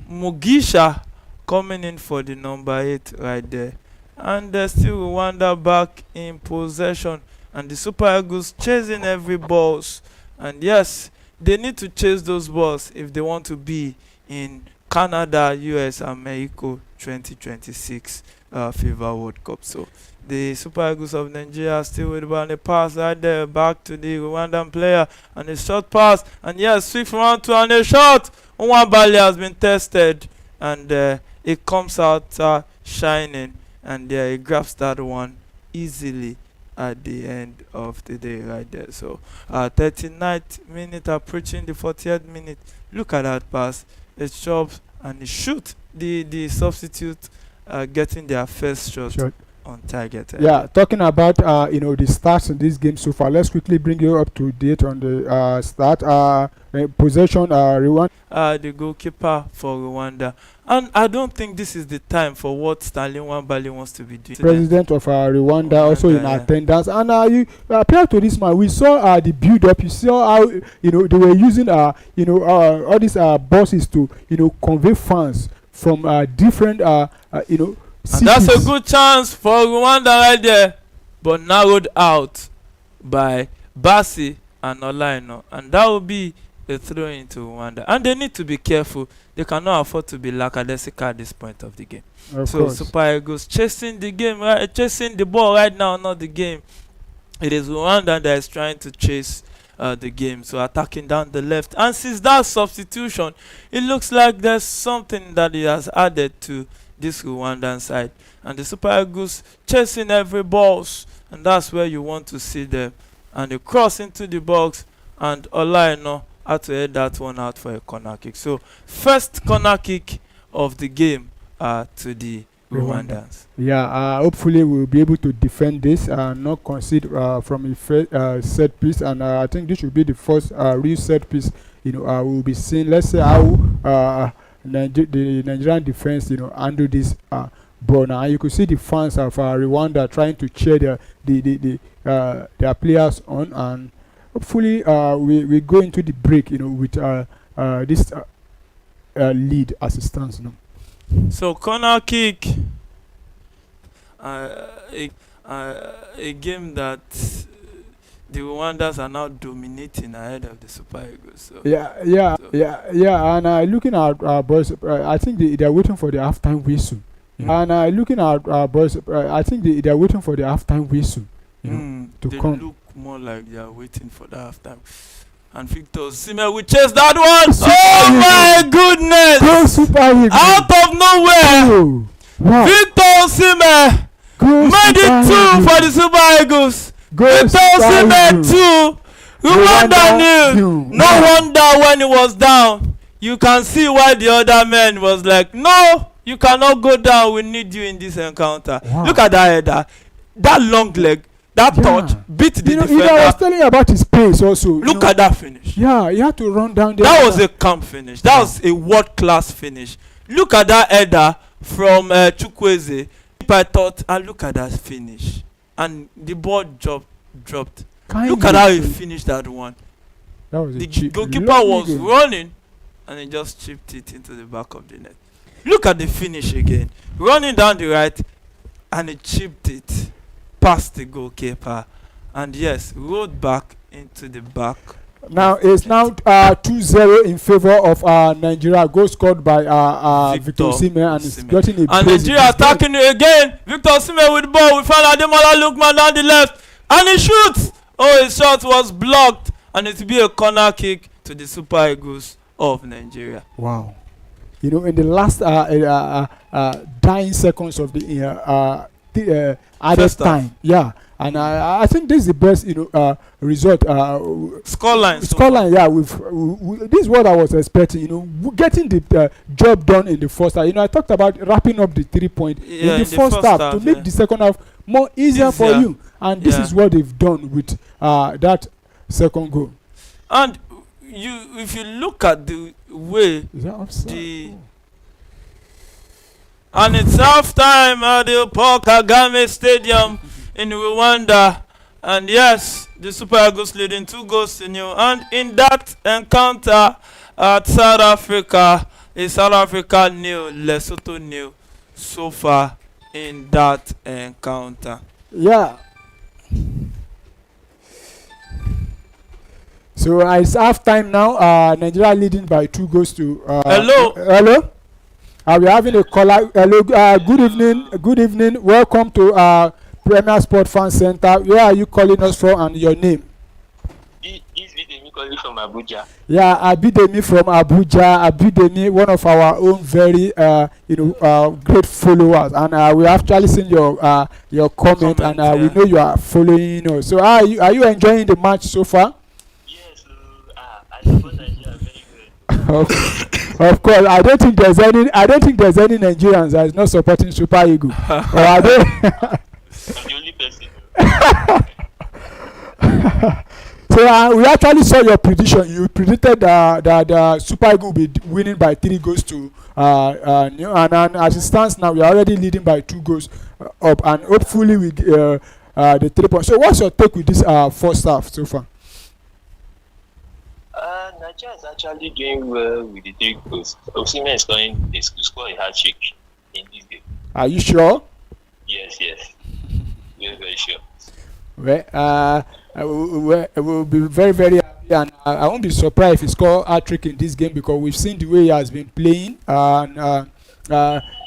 Speaker 2: Mugisha coming in for the number 8 right there. And still Rwanda back in possession, and the Super Eagles chasing every balls. And yes, they need to chase those balls if they want to be in Canada, US, and Mexico 2026 FIFA World Cup. So the Super Eagles of Nigeria are still with the ball, and a pass right there back to the Rwandan player, and a short pass, and yes, sweep from 1-2, and a shot. Nwabali has been tested, and it comes out shining, and he grabs that one easily at the end of the day right there. So 39th minute approaching the 40th minute. Look at that pass. It chops and it shoots. The substitute getting their first shot on target.
Speaker 1: Yeah, talking about the stats in this game so far, let's quickly bring you up to date on the start. Possession, Rwanda.
Speaker 2: The goalkeeper for Rwanda. And I don't think this is the time for what Stanley Nwabali wants to be doing.
Speaker 1: President of Rwanda also in attendance. And prior to this man, we saw the build-up. You saw how they were using all these buses to convey fans from different cities.
Speaker 2: And that's a good chance for Rwanda right there, but narrowed out by Basi and Olaino, and that will be a throw into Rwanda. And they need to be careful. They cannot afford to be lackadaisical at this point of the game.
Speaker 1: Of course.
Speaker 2: Super Eagles chasing the game, chasing the ball right now, not the game. It is Rwanda that is trying to chase the game, so attacking down the left. And since that substitution, it looks like there's something that he has added to this Rwandan side, and the Super Eagles chasing every balls, and that's where you want to see them. And they cross into the box, and Olaino had to head that one out for a corner kick. So first corner kick of the game to the Rwandans.
Speaker 1: Yeah, hopefully we'll be able to defend this and not concede from a set piece. And I think this should be the first real set piece. We'll be seeing. Let's say how the Nigerian defense, handle this ball now. And you could see the fans of Rwanda trying to cheer their players on, and hopefully we go into the break, with this lead as it stands now.
Speaker 2: So corner kick, A game that the Rwandans are now dominating ahead of the Super Eagles. So,
Speaker 1: And looking at boys, I think they're waiting for the halftime whistle. And looking at boys, I think they're waiting for the halftime whistle. To
Speaker 2: they
Speaker 1: come.
Speaker 2: look more like they are waiting for the halftime. And Victor Osimhen will chase that one. Oh my goodness!
Speaker 1: Go Super Eagles!
Speaker 2: Out of nowhere,
Speaker 1: Wow.
Speaker 2: Victor Osimhen made it 2 for the Super Eagles. Victor Osimhen 2, Rwanda 0. No wonder when he was down, you can see why the other man was like, no, you cannot go down, we need you in this encounter.
Speaker 1: Wow.
Speaker 2: Look at that header, that long leg, that touch, beat the defender.
Speaker 1: I was telling you about his pace also.
Speaker 2: Look at that finish.
Speaker 1: Yeah, he had to run down there.
Speaker 2: That was a camp finish. That was a world-class finish. Look at that header from Chukwueze. I thought, and look at that finish. And the ball dropped. Look at how he finished that one.
Speaker 1: That was
Speaker 2: the goalkeeper was running, and he just chipped it into the back of the net. Look at the finish again. Running down the right, and he chipped it past the goalkeeper. And yes, rolled back into the back.
Speaker 1: Now it's now 2-0 in favor of Nigeria. Goal scored by Victor Osimhen, and it's getting a.
Speaker 2: And Nigeria attacking again. Victor Osimhen with the ball. We found Ademola Lookman down the left, and he shoots. Oh, his shot was blocked, and it will be a corner kick to the Super Eagles of Nigeria.
Speaker 1: Wow. In the last dying seconds of the added time. Yeah. And I think this is the best, result.
Speaker 2: Scoreline.
Speaker 1: Yeah, this is what I was expecting. Getting the job done in the first half. I talked about wrapping up the 3 point in the first half to make the second half more easier for you. And this is what they've done with that second goal.
Speaker 2: And if you look at the way and it's half time at the Paul Kagame Stadium in Rwanda, and yes, the Super Eagles leading 2-0. And in that encounter at South Africa, is South Africa 0, Lesotho 0 so far in that encounter.
Speaker 1: Yeah. So it's half time now. Nigeria leading by 2 goals to. Hello. We're having a caller. Hello. Good evening. Welcome to Premier Sport Fan Center. Where are you calling us from, and your name?
Speaker 3: This Bidemi calling from Abuja.
Speaker 1: Yeah, Abidemi from Abuja. Abidemi, one of our own very great followers, and we actually seen your comment, and we know you are following us. So are you enjoying the match so far?
Speaker 3: Yes, I suppose Nigeria very well.
Speaker 1: Of course, I don't think there's any Nigerians that is not supporting Super Eagles. Or are they?
Speaker 3: I'm the only person.
Speaker 1: So we actually saw your prediction. You predicted that the Super Eagles will be winning by 3 goals to and as it stands now, we are already leading by 2 goals up, and hopefully we the 3 points. So what's your take with this first half so far?
Speaker 3: Nigeria is actually doing well with the 3 goals. Osimhen is scoring a hat-trick in this game.
Speaker 1: Are you sure?
Speaker 3: Yes. Very, very sure.
Speaker 1: Well, we'll be very, very happy, and I won't be surprised if he scores a hat-trick in this game, because we've seen the way he has been playing, and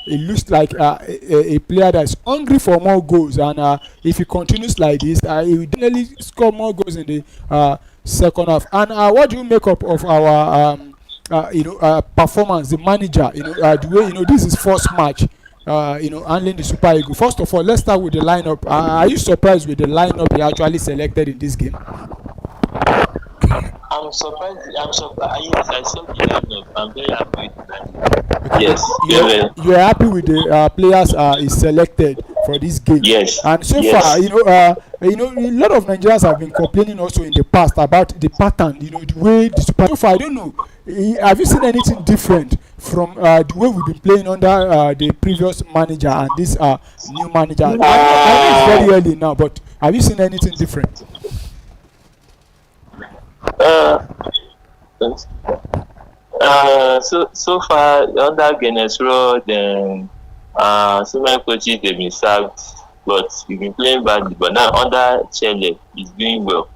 Speaker 1: it looks like a player that's hungry for more goals, and if he continues like this, he will definitely score more goals in the second half. And what do you make up of our performance, the manager, the way, this is first match, handling the Super Eagles? First of all, let's start with the lineup. Are you surprised with the lineup he actually selected in this game?
Speaker 3: I'm surprised. Yes, I saw the lineup. I'm very happy with that. Yes.
Speaker 1: You're happy with the players he selected for this game?
Speaker 3: Yes.
Speaker 1: And so far, a lot of Nigerians have been complaining also in the past about the pattern, the way the Super. So far, I don't know. Have you seen anything different from the way we've been playing under the previous manager and this new manager? I know it's very early now, but have you seen anything different?
Speaker 3: So far under Guinness Road, and so many coaches they've been sacked. but he's been playing badly. But now under Chelle, he's doing well.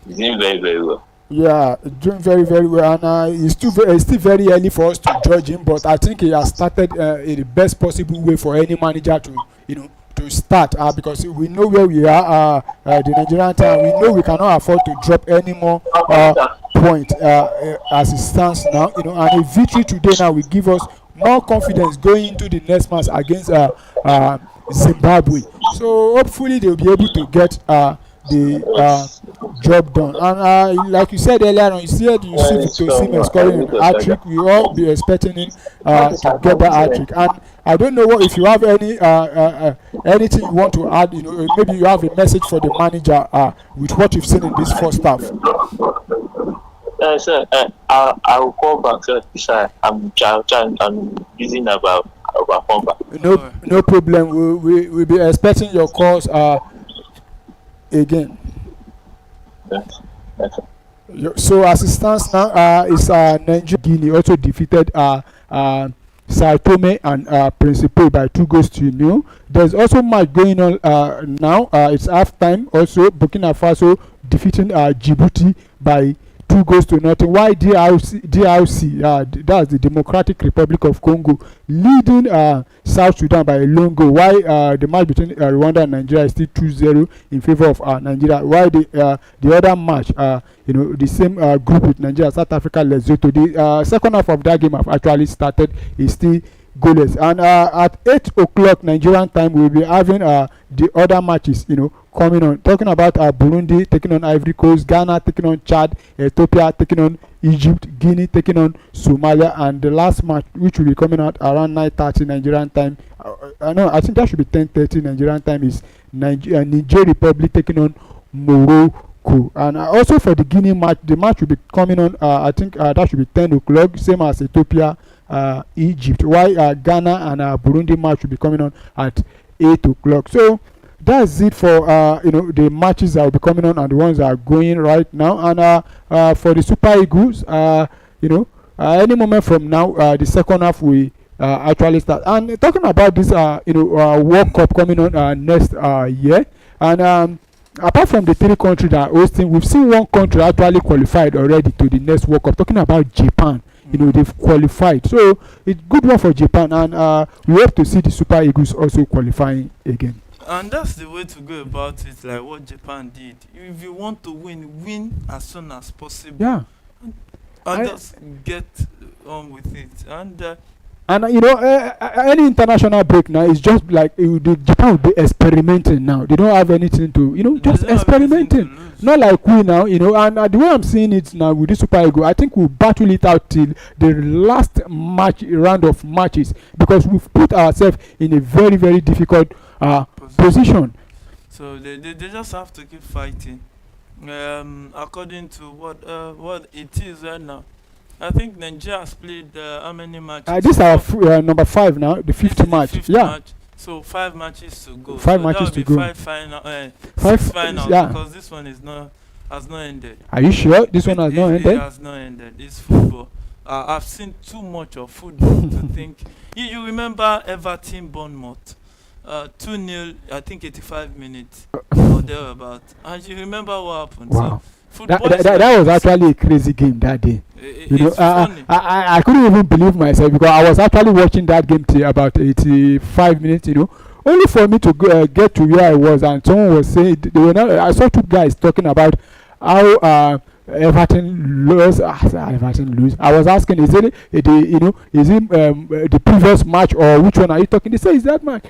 Speaker 3: He's doing very, very well.
Speaker 1: Yeah, doing very very well, and it's still very early for us to judge him. But I think he has started in the best possible way for any manager to to start, because we know where we are, the Nigerian time. We know we cannot afford to drop any more point as it stands now. And a victory today now will give us more confidence going into the next match against Zimbabwe. So hopefully they will be able to get the job done. And like you said earlier on, you see Victor Osimhen scoring an hat-trick. We all be expecting him to get that hat-trick. And I don't know if you have anything you want to add. Maybe you have a message for the manager with what you've seen in this first half.
Speaker 3: Sir, I will call back, sir. I'm using about phone back.
Speaker 1: No problem. We'll be expecting your calls again.
Speaker 3: Yes.
Speaker 1: So as it stands now, it's Nigeria Guinea also defeated Sao Tome and Principe by 2-0. There's also match going on now. It's half time. Also, Burkina Faso defeating Djibouti by 2-0. Why DRC, that's the Democratic Republic of Congo, leading South Sudan by a lone goal. Why the match between Rwanda and Nigeria is still 2-0 in favor of Nigeria. Why the other match, the same group with Nigeria, South Africa, Lesotho. The second half of that game have actually started. Is still goalless. And at 8 o'clock Nigerian time, we'll be having the other matches, coming on. Talking about Burundi taking on Ivory Coast, Ghana taking on Chad, Ethiopia taking on Egypt, Guinea taking on Somalia, and the last match, which will be coming out around 9:30 Nigerian time. I think that should be 10:30 Nigerian time, is Niger Republic taking on Morocco. And also for the Guinea match, the match will be coming on. I think that should be 10 o'clock, same as Ethiopia, Egypt. While Ghana and Burundi match will be coming on at 8 o'clock. So that's it for the matches that will be coming on and the ones that are going right now. And for the Super Eagles, any moment from now, the second half will actually start. And talking about this, World Cup coming on next year, and apart from the 3 countries that are hosting, we've seen one country actually qualified already to the next World Cup. Talking about Japan. They've qualified, so it's good one for Japan, and we hope to see the Super Eagles also qualifying again.
Speaker 2: And that's the way to go about it, like what Japan did. If you want to win as soon as possible.
Speaker 1: Yeah.
Speaker 2: And just get on with it. And
Speaker 1: any international break now is just like Japan will be experimenting now. They don't have anything to, just experimenting. Not like we now, and the way I'm seeing it now with the Super Eagles, I think we'll battle it out till the last round of matches, because we've put ourselves in a very, very difficult position.
Speaker 2: So they just have to keep fighting. According to what it is right now, I think Nigeria has played how many matches?
Speaker 1: This is our number 5 now, the 5th match.
Speaker 2: Match. So 5 matches to go.
Speaker 1: 5 matches to go.
Speaker 2: 5 final, 6 finals, because this one has not ended.
Speaker 1: Are you sure this one has not ended?
Speaker 2: It has not ended. It's football. I've seen too much of football to think. You remember Everton Bournemouth? 2-0, I think 85 minutes or thereabout. And you remember what happened?
Speaker 1: Wow.
Speaker 2: So
Speaker 1: that was actually a crazy game that day.
Speaker 2: It's funny.
Speaker 1: I couldn't even believe myself, because I was actually watching that game till about 85 minutes, only for me to get to where I was, and someone was saying I saw 2 guys talking about how Everton lose. Everton lose. I was asking, is it the previous match, or which one are you talking? They say, is that match?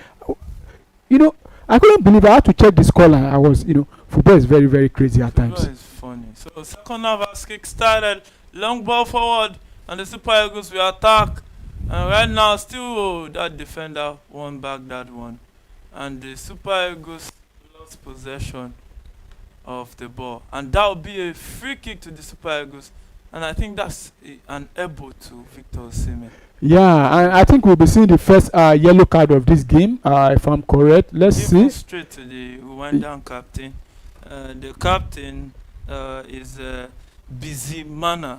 Speaker 1: I couldn't believe it. I had to check the score line. I was, football is very, very crazy at times.
Speaker 2: Football is funny. So second half has kick started, long ball forward, and the Super Eagles will attack. And right now, still that defender won back that one, and the Super Eagles lost possession of the ball, and that will be a free kick to the Super Eagles, and I think that's an elbow to Victor Osimhen.
Speaker 1: Yeah, and I think we'll be seeing the first yellow card of this game, if I'm correct. Let's see.
Speaker 2: Straight to the Rwandan captain. The captain is Bizimana.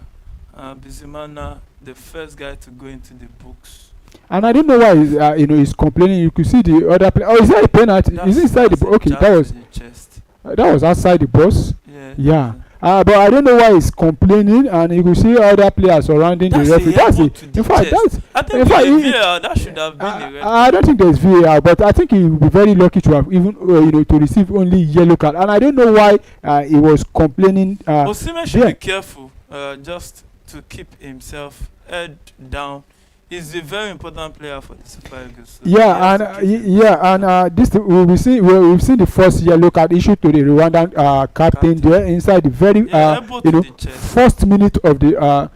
Speaker 2: Bizimana, the first guy to go into the books
Speaker 1: And I don't know why he's complaining. You could see the other player. Oh, is that a penalty? Is it inside the okay? That was outside the box. Yeah. But I don't know why he's complaining, and you could see other players surrounding the referee. That's it. In fact,
Speaker 2: that should have been a red card.
Speaker 1: I don't think there's VAR, but I think he will be very lucky to have even to receive only yellow card. And I don't know why he was complaining.
Speaker 2: Osimhen should be careful, just to keep himself head down. He's a very important player for the Super Eagles. So
Speaker 1: this we've seen the first yellow card issued to the Rwandan captain there inside the very first minute of the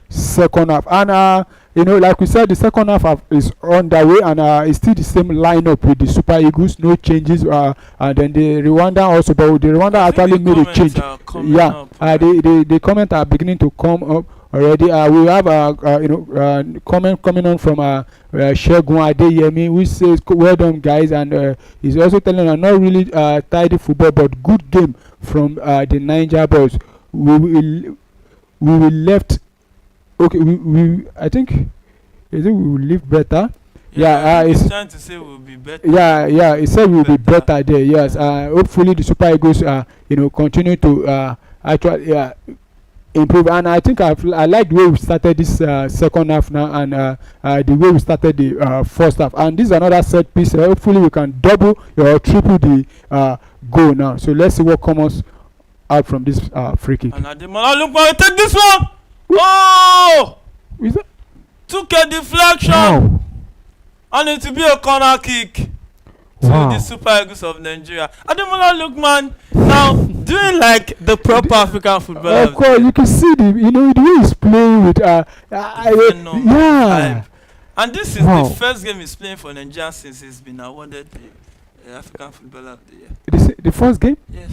Speaker 1: second half. And like we said, the second half is underway, and it's still the same lineup with the Super Eagles, no changes. And then the Rwanda also, but the Rwanda actually made a change. The comments are beginning to come up already. We have comment coming on from Shegun Adeyemi, which says, "Well done, guys," and he's also telling us not really tidy football, but good game from the Niger boys. We will left. Okay, I think we will live better.
Speaker 2: He's trying to say we'll be better.
Speaker 1: He said we'll be better there. Yes, hopefully the Super Eagles continue to actually improve. And I think I like the way we started this second half now, and the way we started the first half. And this is another set piece. Hopefully we can double or triple the goal now. So let's see what comes out from this free kick.
Speaker 2: And Ademola take this one. Oh! Took a deflection.
Speaker 1: Wow.
Speaker 2: And it will be a corner kick to the Super Eagles of Nigeria. Ademola Lookman now doing like the proper African footballer.
Speaker 1: Of course, you can see the way he's playing with
Speaker 2: And this is the first game he's playing for Nigeria since he's been awarded the African Footballer of the Year.
Speaker 1: The first game?
Speaker 2: Yes.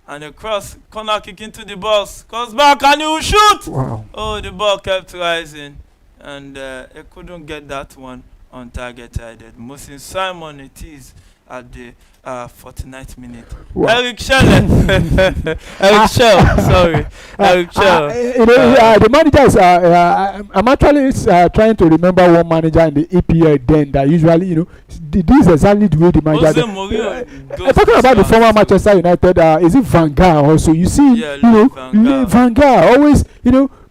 Speaker 2: And a corner kick into the box. Comes back and he will shoot.
Speaker 1: Wow.
Speaker 2: Oh, the ball kept rising. And he couldn't get that one on target. Mosin Simon it is at the 49th minute. Wow. Eric Shell. Eric Shell.
Speaker 1: The managers. I'm actually trying to remember one manager in the EPL then that usually, this is exactly the way the manager. Talking about the former Manchester United, is it Van Gaal also? You see, Van Gaal always,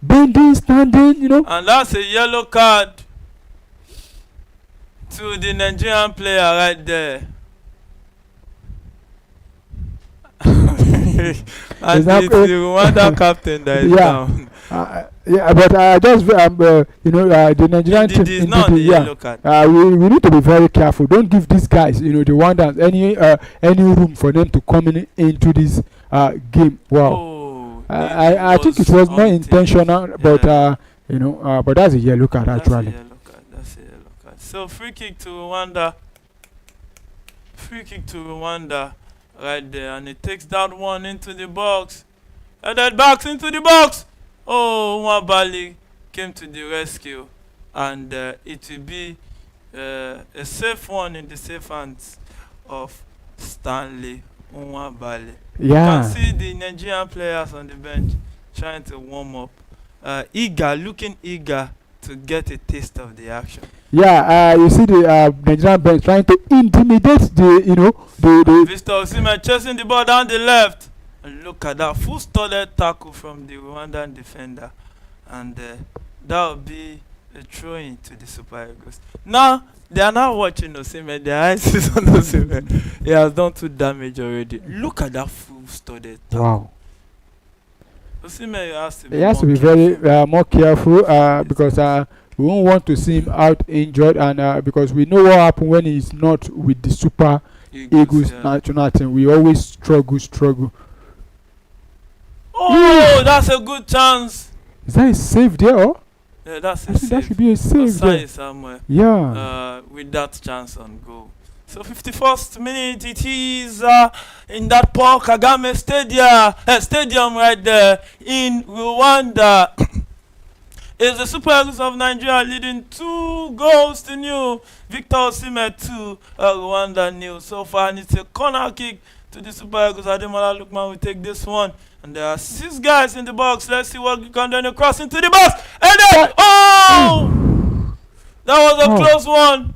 Speaker 1: bending, standing,
Speaker 2: And that's a yellow card to the Nigerian player right there. And it's the Rwanda captain that is down.
Speaker 1: But just the Nigerian team.
Speaker 2: It is not the yellow card.
Speaker 1: We need to be very careful. Don't give these guys, the Rwandans, any room for them to come into this game. Wow.
Speaker 2: Oh,
Speaker 1: I think it was not intentional, but but that's a yellow card actually.
Speaker 2: That's a yellow card. So free kick to Rwanda. Right there, and it takes that one into the box. And then back into the box. Oh, Nwabali came to the rescue, and it will be a safe one in the safe hands of Stanley Nwabali. You can see the Nigerian players on the bench trying to warm up, looking eager to get a taste of the action.
Speaker 1: You see the Nigerian bench trying to intimidate the
Speaker 2: Victor Osimhen chasing the ball down the left. And look at that full studded tackle from the Rwandan defender. And that will be a throw-in to the Super Eagles. Now, they are now watching Osimhen. Their eyes is on Osimhen. He has done 2 damage already. Look at that full studded tackle.
Speaker 1: Wow.
Speaker 2: Osimhen
Speaker 1: has to be very more careful because we won't want to see him out injured, and because we know what happens when he's not with the Super Eagles national team. We always struggle.
Speaker 2: Oh, that's a good chance.
Speaker 1: Is that a save there? Or?
Speaker 2: Yeah, that's a save.
Speaker 1: That should be a save there.
Speaker 2: Somewhere.
Speaker 1: Yeah.
Speaker 2: With that chance on goal. So 51st minute it is in that Paul Kagame stadium right there in Rwanda. Is the Super Eagles of Nigeria leading 2-0. Victor Osimhen 2, Rwanda 0 so far, and it's a corner kick to the Super Eagles. Ademola Lookman will take this one. And there are 6 guys in the box. Let's see what you can do. Cross into the box. And then, oh! That was a close one.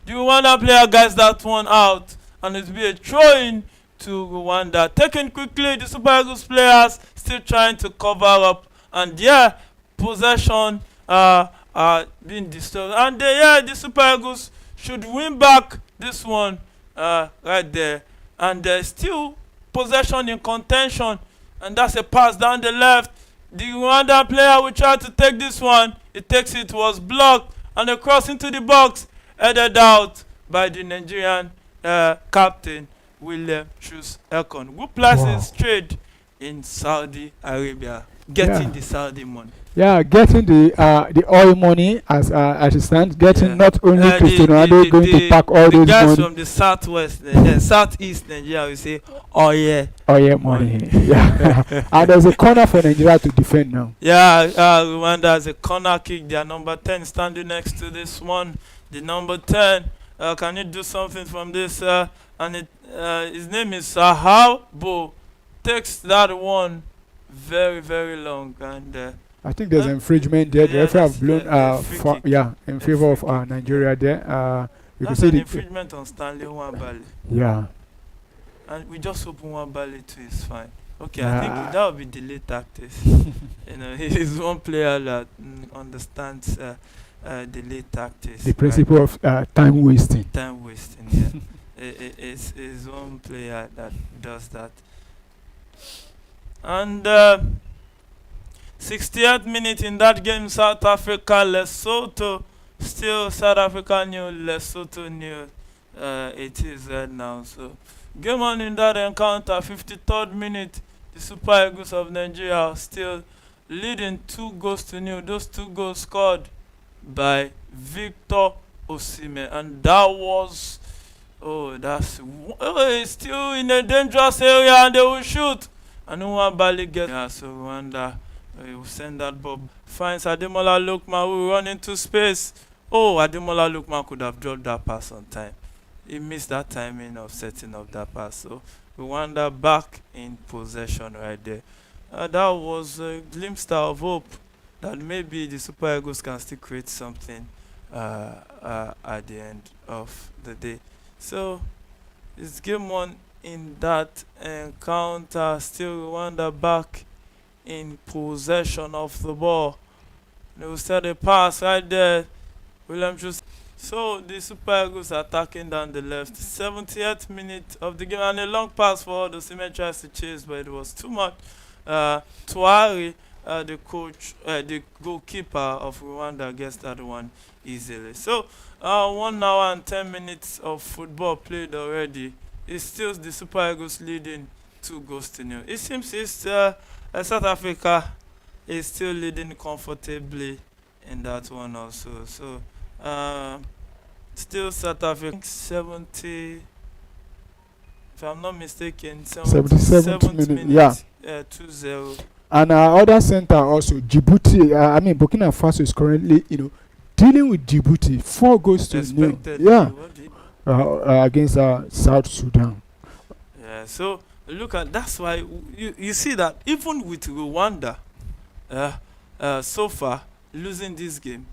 Speaker 2: The Rwanda player gets that one out. And it's be a throw-in to Rwanda. Taken quickly, the Super Eagles players still trying to cover up. And yeah, possession being disturbed. And the Super Eagles should win back this one right there. And there's still possession in contention. And that's a pass down the left. The Rwanda player will try to take this one. It takes it, was blocked. And a cross into the box, headed out by the Nigerian captain, William Chus Ekon, who places trade in Saudi Arabia, getting the Saudi money.
Speaker 1: Yeah, getting the oil money as it stands, getting not only Cristiano Ronaldo going to pack all those
Speaker 2: guys
Speaker 1: money.
Speaker 2: From the southwest, southeast Nigeria, we say, money.
Speaker 1: Yeah, and there's a corner for Nigeria to defend now.
Speaker 2: Yeah, Rwanda has a corner kick. Their number 10 standing next to this one. The number 10, can you do something from this? And his name is Sahabo. Takes that one very, very long, and
Speaker 1: I think there's infringement there. The referee have blown in favor of Nigeria there. You
Speaker 2: that's
Speaker 1: can see
Speaker 2: an infringement on Stanley Nwabali.
Speaker 1: Yeah.
Speaker 2: And we just open Nwabali too, it's fine. Okay, I think that would be delay tactics. He's one player that understands delay tactics.
Speaker 1: The principle of time wasting.
Speaker 2: Time wasting, yeah. It's one player that does that. And 68th minute in that game, South Africa, Lesotho. Still South Africa nil, Lesotho nil. It is right now. So game on in that encounter, 53rd minute, the Super Eagles of Nigeria are still leading 2-0. Those 2 goals scored by Victor Osimhen, and that was it's still in a dangerous area, and they will shoot. And Nwabali gets so Rwanda will send that ball. Finds Ademola Lookman, who will run into space. Ademola Lookman could have dropped that pass on time. He missed that timing of setting up that pass. So Rwanda back in possession right there. That was a glimpse of hope that maybe the Super Eagles can still create something at the end of the day. So it's game 1 in that encounter. Still Rwanda back in possession of the ball. They will start a pass right there. William Chus. So the Super Eagles attacking down the left. 70th minute of the game, and a long pass for the Osimhen tries to chase, but it was too much. Tuari, the coach, the goalkeeper of Rwanda, gets that one easily. So 1 hour and 10 minutes of football played already. It's still the Super Eagles leading 2-0. It seems South Africa is still leading comfortably in that one also. So still South Africa 70, if I'm not mistaken, 77th minute, 2-0.
Speaker 1: And our other center also, Djibouti. Burkina Faso is currently, dealing with Djibouti. 4 goals to 0. Yeah. Against South Sudan.
Speaker 2: Yeah. So look at that's why you see that even with Rwanda, so far losing this game,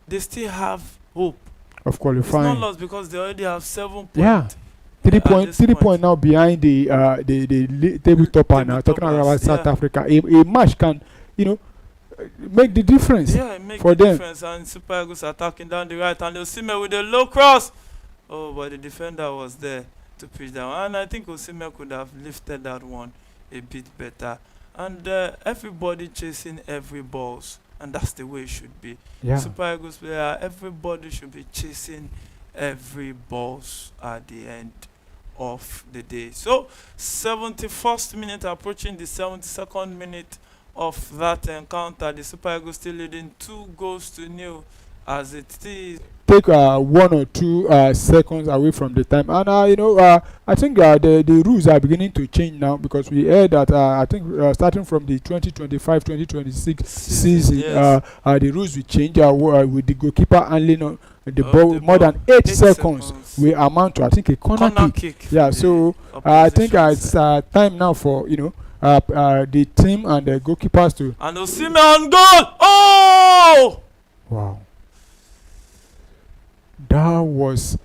Speaker 2: they still have hope
Speaker 1: of qualifying.
Speaker 2: It's not lost because they already have 7 points.
Speaker 1: Yeah. 3 point now behind the table topper now. Talking about South Africa, a match can make the difference.
Speaker 2: Yeah, it make
Speaker 1: for
Speaker 2: the
Speaker 1: them.
Speaker 2: difference. And Super Eagles attacking down the right, and Osimhen with a low cross. But the defender was there to pitch that one, and I think Osimhen could have lifted that one a bit better. And everybody chasing every balls, and that's the way it should be.
Speaker 1: Yeah.
Speaker 2: Super Eagles player, everybody should be chasing every balls at the end of the day. So 71st minute approaching the 72nd minute of that encounter, the Super Eagles still leading 2-0 as it is.
Speaker 1: Take 1 or 2 seconds away from the time, and I think the rules are beginning to change now, because we heard that I think starting from the 2025-2026 season,
Speaker 2: yes.
Speaker 1: The rules will change with the goalkeeper handling the ball more than 8 seconds will amount to, I think, a corner
Speaker 2: Corner
Speaker 1: kick.
Speaker 2: kick.
Speaker 1: Yeah,
Speaker 2: for
Speaker 1: so
Speaker 2: the
Speaker 1: I think
Speaker 2: opposition
Speaker 1: it's
Speaker 2: side.
Speaker 1: time now for the team and the goalkeepers to.
Speaker 2: And Osimhen on goal. Oh!
Speaker 1: Wow, that was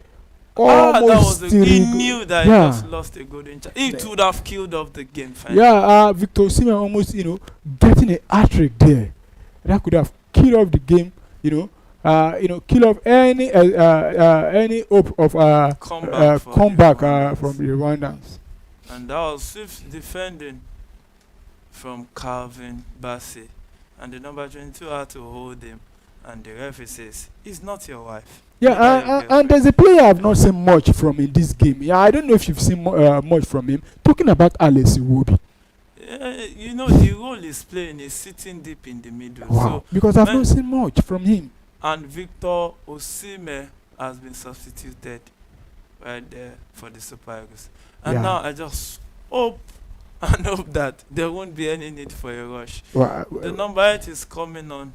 Speaker 2: That was
Speaker 1: almost
Speaker 2: a, he
Speaker 1: steering.
Speaker 2: knew that he
Speaker 1: Yeah,
Speaker 2: just lost a golden chance. It would have killed off the game. Finally.
Speaker 1: yeah. Victor Osimhen almost getting a hat trick there. That could have killed off the game. Kill off any hope of comeback from the Rwandans.
Speaker 2: And that was swift defending from Calvin Bassey. And the number 22 had to hold him. And the referee says, "It's not your wife."
Speaker 1: Yeah,
Speaker 2: Neither your
Speaker 1: and
Speaker 2: girlfriend."
Speaker 1: there's a player I've not seen much from in this game. Yeah, I don't know if you've seen much from him. Talking about Alex Iwobi.
Speaker 2: The role he's playing is sitting deep in the middle.
Speaker 1: Wow,
Speaker 2: So,
Speaker 1: because I've
Speaker 2: man-
Speaker 1: not seen much from him.
Speaker 2: and Victor Osimhen has been substituted right there for the Super Eagles. And
Speaker 1: Yeah.
Speaker 2: now I just hope and hope that there won't be any need for a rush. The number 8 is coming on.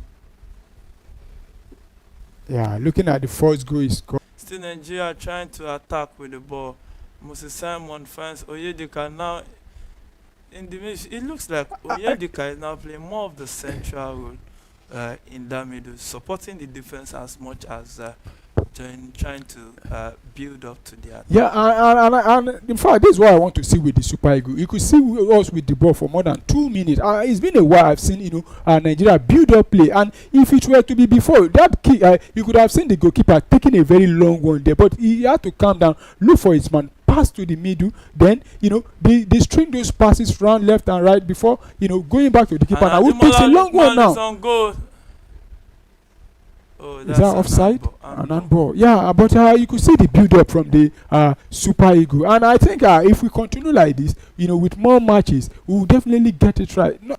Speaker 1: Yeah, looking at the first goal is
Speaker 2: Still Nigeria trying to attack with the ball. Moses Simon finds Oyedika now in the middle. It looks like Oyedika is now playing more of the central role in that middle, supporting the defense as much as trying to build up to the attack.
Speaker 1: Yeah, and in fact, this is what I want to see with the Super Eagles. You could see us with the ball for more than 2 minutes. It's been a while I've seen Nigeria build up play, and if it were to be before that kick, you could have seen the goalkeeper taking a very long one there, but he had to calm down, look for his man, pass to the middle, then they string those passes round left and right before going back to the keeper. Now who takes a long one now?
Speaker 2: Is on goal. Oh,
Speaker 1: Is
Speaker 2: that's
Speaker 1: that
Speaker 2: an
Speaker 1: offside?
Speaker 2: handball,
Speaker 1: An
Speaker 2: handball.
Speaker 1: handball. Yeah, but you could see the build up from the Super Eagle, and I think if we continue like this, with more matches, we will definitely get it right. No,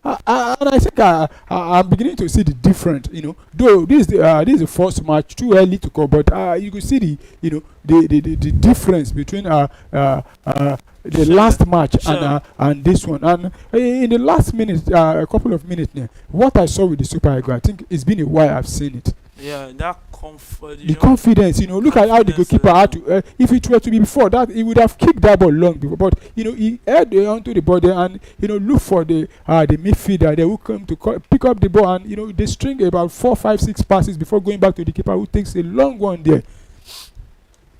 Speaker 1: and I think I'm beginning to see the difference. Though this is the first match, too early to call, but you could see the difference between the last match and this one. And in the last minute, a couple of minutes now, what I saw with the Super Eagle, I think it's been a while I've seen it.
Speaker 2: Yeah, that comfort.
Speaker 1: The confidence, look at how the goalkeeper had to. If it were to be before that, he would have kicked that ball long before. But he held onto the ball there and look for the midfielder there who come to pick up the ball, and they string about 4, 5, 6 passes before going back to the keeper who takes a long one there.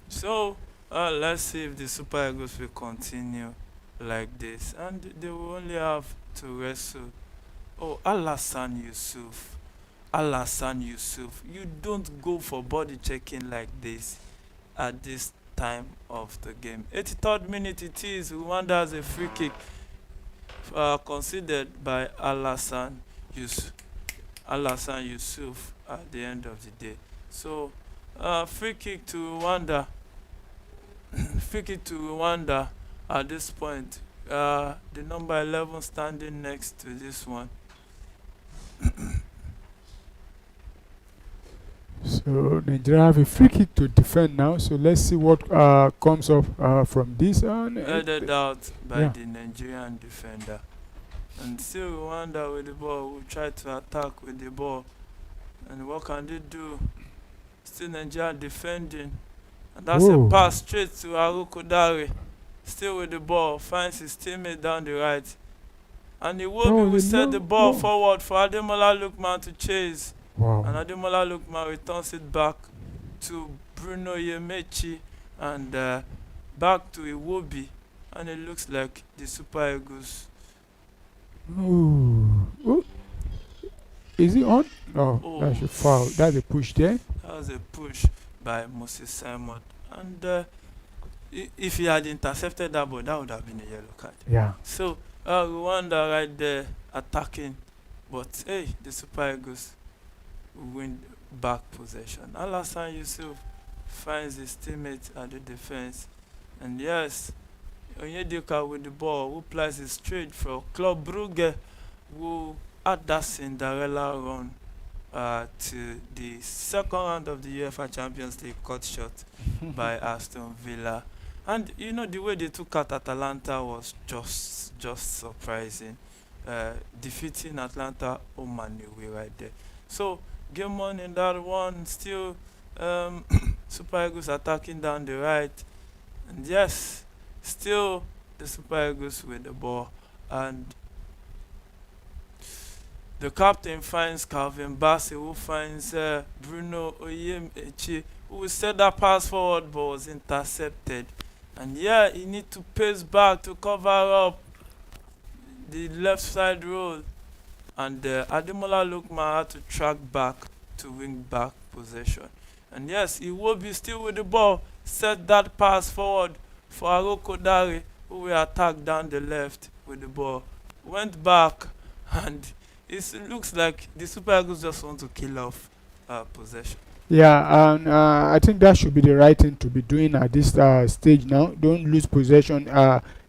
Speaker 2: So let's see if the Super Eagles will continue like this, and they will only have to wrestle. Oh, Alassane Yusuf, you don't go for body checking like this at this time of the game. 83rd minute it is. Rwanda has a free kick considered by Alassane Yusuf at the end of the day. So free kick to Rwanda. Free kick to Rwanda at this point. The number 11 standing next to this one.
Speaker 1: So Nigeria have a free kick to defend now. So let's see what comes up from this.
Speaker 2: Headed out by
Speaker 1: yeah.
Speaker 2: the Nigerian defender. And still Rwanda with the ball. We try to attack with the ball. And what can they do? Still Nigeria defending. And that's
Speaker 1: Whoa.
Speaker 2: a pass straight to Arukodare. Still with the ball. Finds his teammate down the right. And Iwobi will set the ball forward for Ademola Lookman to chase.
Speaker 1: Wow.
Speaker 2: And Ademola Lookman returns it back to Bruno Yemechi and back to Iwobi. And it looks like the Super Eagles.
Speaker 1: Ooh. Is he on? Oh, that's a foul. That's a push there.
Speaker 2: That was a push by Moses Simon. And if he had intercepted that ball, that would have been a yellow card.
Speaker 1: Yeah.
Speaker 2: So Rwanda right there attacking. But hey, the Super Eagles win back possession. Alassane Yusuf finds his teammate at the defense. And yes, Onyedika with the ball, who plays it straight for Club Brugge, who had that Cinderella run to the second round of the UEFA Champions League, cut short by Aston Villa. And the way they took out Atalanta was just surprising. Defeating Atlanta home and away right there. So game on in that one, still Super Eagles attacking down the right, and yes, still the Super Eagles with the ball, and the captain finds Calvin Bassey, who finds Bruno Oyem who will set that pass forward but was intercepted. And yeah, he need to pace back to cover up the left side road. And Ademola Lookman had to track back to win back possession. And yes, he will be still with the ball, set that pass forward for Aroko Dare, who will attack down the left with the ball. Went back, and it looks like the Super Eagles just want to kill off possession.
Speaker 1: Yeah, and I think that should be the right thing to be doing at this stage now. Don't lose possession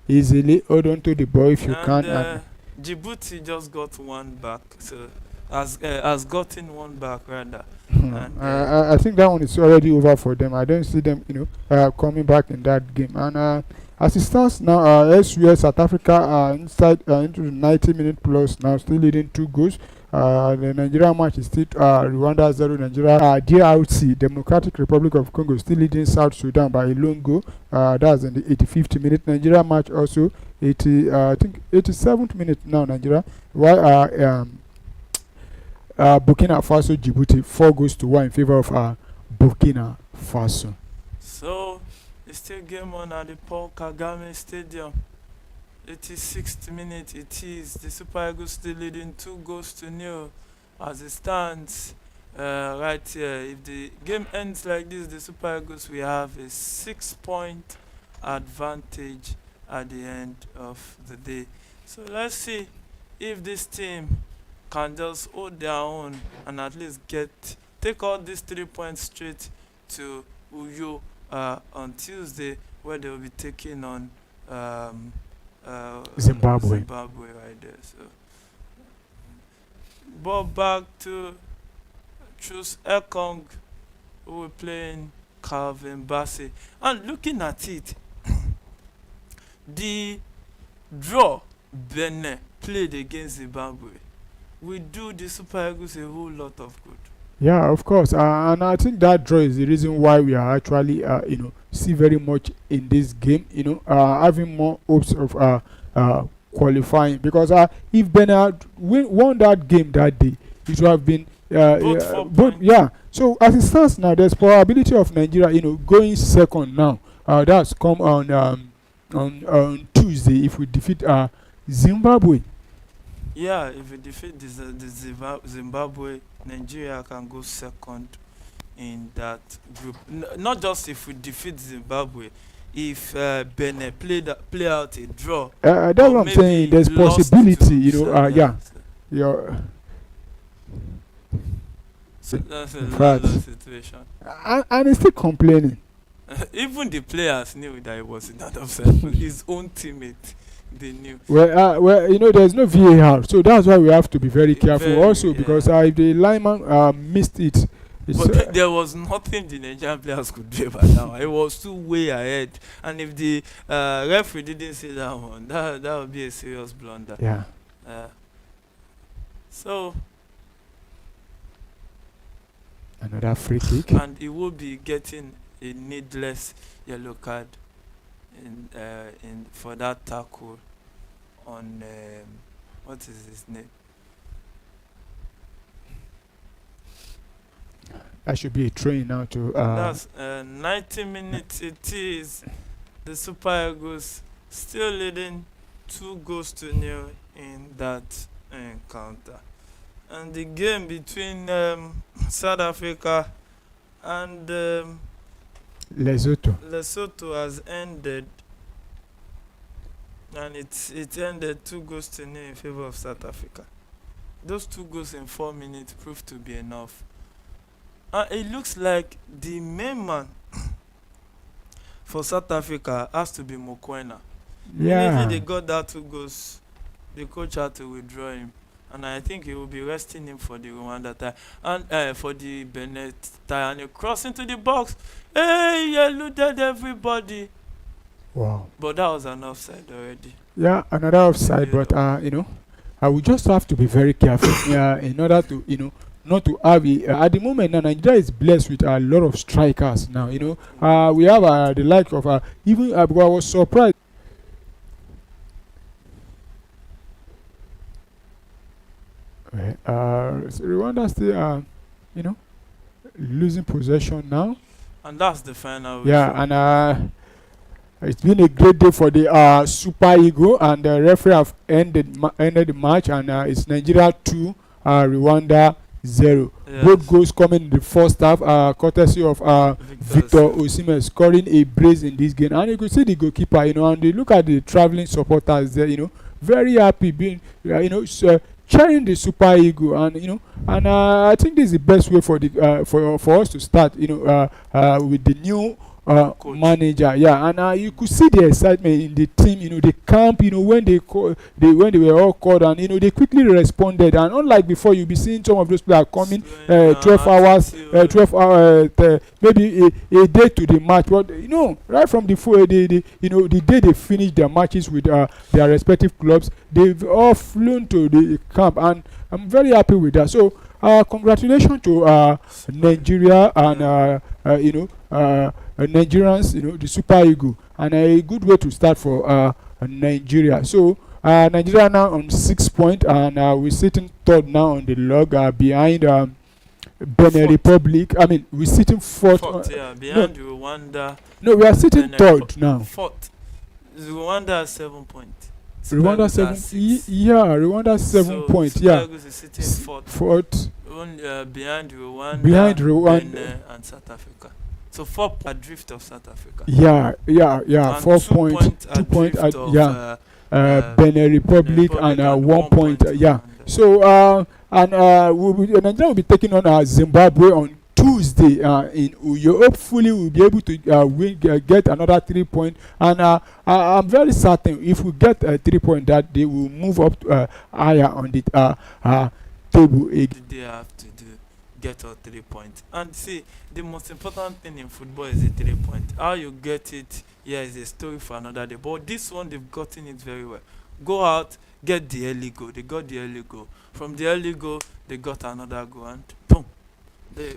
Speaker 1: easily. Hold on to the ball if you can. And
Speaker 2: Djibouti just got one back, so has gotten one back rather. And
Speaker 1: I think that one is already over for them. I don't see them, coming back in that game. And as it stands now, SUS South Africa are inside into the 90-minute plus now, still leading 2 goals. The Nigeria match is still Rwanda 0 Nigeria. DRC, Democratic Republic of Congo, still leading South Sudan by a lone goal. That's in the 85th minute. Nigeria match also I think 87th minute now Nigeria. While Burkina Faso Djibouti 4-1 in favor of Burkina Faso.
Speaker 2: So it's still game on at the Paul Kagame Stadium. 86th minute it is. The Super Eagles still leading 2-0 as it stands right here. If the game ends like this, the Super Eagles will have a 6-point advantage at the end of the day. So let's see if this team can just hold their own and at least take all these 3 points straight to Uyo on Tuesday, where they will be taking on
Speaker 1: Zimbabwe
Speaker 2: right there. So ball back to Chus Ekong, who will playing Calvin Bassey. And looking at it, the draw Benin played against Zimbabwe will do the Super Eagles a whole lot of good.
Speaker 1: Yeah, of course. And I think that draw is the reason why we are actually, see very much in this game, having more hopes of qualifying. Because if Benin won that game that day, it would have been yeah. So as it stands now, there's probability of Nigeria, going second now. That's come on Tuesday if we defeat Zimbabwe.
Speaker 2: Yeah, if we defeat the Zimbabwe, Nigeria can go second in that group. Not just if we defeat Zimbabwe, if Benin play out a draw.
Speaker 1: That's what I'm saying. There's possibility, yeah.
Speaker 2: So that's a situation.
Speaker 1: And he's still complaining.
Speaker 2: Even the players knew that he was not offside. His own teammate, they knew.
Speaker 1: Well, there's no VAR, so that's why we have to be very careful. Because if the lineman missed it,
Speaker 2: but there was nothing the Nigerian players could do about now. It was too way ahead, and if the referee didn't see that one, that would be a serious blunder.
Speaker 1: Yeah.
Speaker 2: So
Speaker 1: another free kick,
Speaker 2: and he will be getting a needless yellow card in for that tackle on what is his name?
Speaker 1: That should be a train now to.
Speaker 2: That's 90 minutes. It is the Super Eagles still leading 2-0 in that encounter, and the game between South Africa and Lesotho has ended, and it ended 2-0 in favor of South Africa. Those 2 goals in 4 minutes proved to be enough. It looks like the main man for South Africa has to be Mokoena.
Speaker 1: Yeah.
Speaker 2: Immediately they got that 2 goals, the coach had to withdraw him, and I think he will be resting him for the Rwanda tie and for the Benin tie. And he crossed into the box. Hey, he eluded everybody.
Speaker 1: Wow.
Speaker 2: But that was an offside already.
Speaker 1: Yeah, another offside. Yeah. But I will just have to be very careful in order to not to have at the moment now. Nigeria is blessed with a lot of strikers now. We have the like of even because I was surprised. So Rwanda still losing possession now.
Speaker 2: And that's the final.
Speaker 1: Yeah, and it's been a great day for the Super Eagle, and the referee have ended the match, and it's Nigeria 2, Rwanda 0.
Speaker 2: Yes.
Speaker 1: Both goals coming in the first half, courtesy of Victor Osimhen scoring a brace in this game. And you could see the goalkeeper, and they look at the traveling supporters there, very happy being, cheering the Super Eagle, and I think this is the best way for the for us to start, with the new manager. Yeah, and you could see the excitement in the team, the camp, when when they were all called, and they quickly responded. And unlike before, you'll be seeing some of those players coming 12 hours, 12 hours, maybe a day to the match. But right from the day they finish their matches with their respective clubs, they've all flown to the camp, and I'm very happy with that. So congratulations to Nigeria and Nigerians, the Super Eagle, and a good way to start for Nigeria. So Nigeria now on 6 points, and we're sitting third now on the log, behind Benin Republic. I mean, we're sitting fourth.
Speaker 2: Behind Rwanda.
Speaker 1: No, we are sitting third now.
Speaker 2: Fourth. Rwanda has 7 points.
Speaker 1: Rwanda 7. Rwanda 7 points. Yeah.
Speaker 2: Is sitting
Speaker 1: fourth.
Speaker 2: Behind Rwanda.
Speaker 1: Benin
Speaker 2: and South Africa. So 4 points adrift of South Africa.
Speaker 1: Yeah. 4 points. 2 points. Benin Republic and 1 point. So Nigeria will be taking on Zimbabwe on Tuesday in Uyo. Hopefully we'll be able to get another 3 points, and I'm very certain if we get 3 points that they will move up higher on the table.
Speaker 2: They have to get all 3 points. And see, the most important thing in football is the 3 points. How you get it, is a story for another day. But this one, they've gotten it very well. Go out, get the early goal. They got the early goal. From the early goal, they got another goal, and boom, they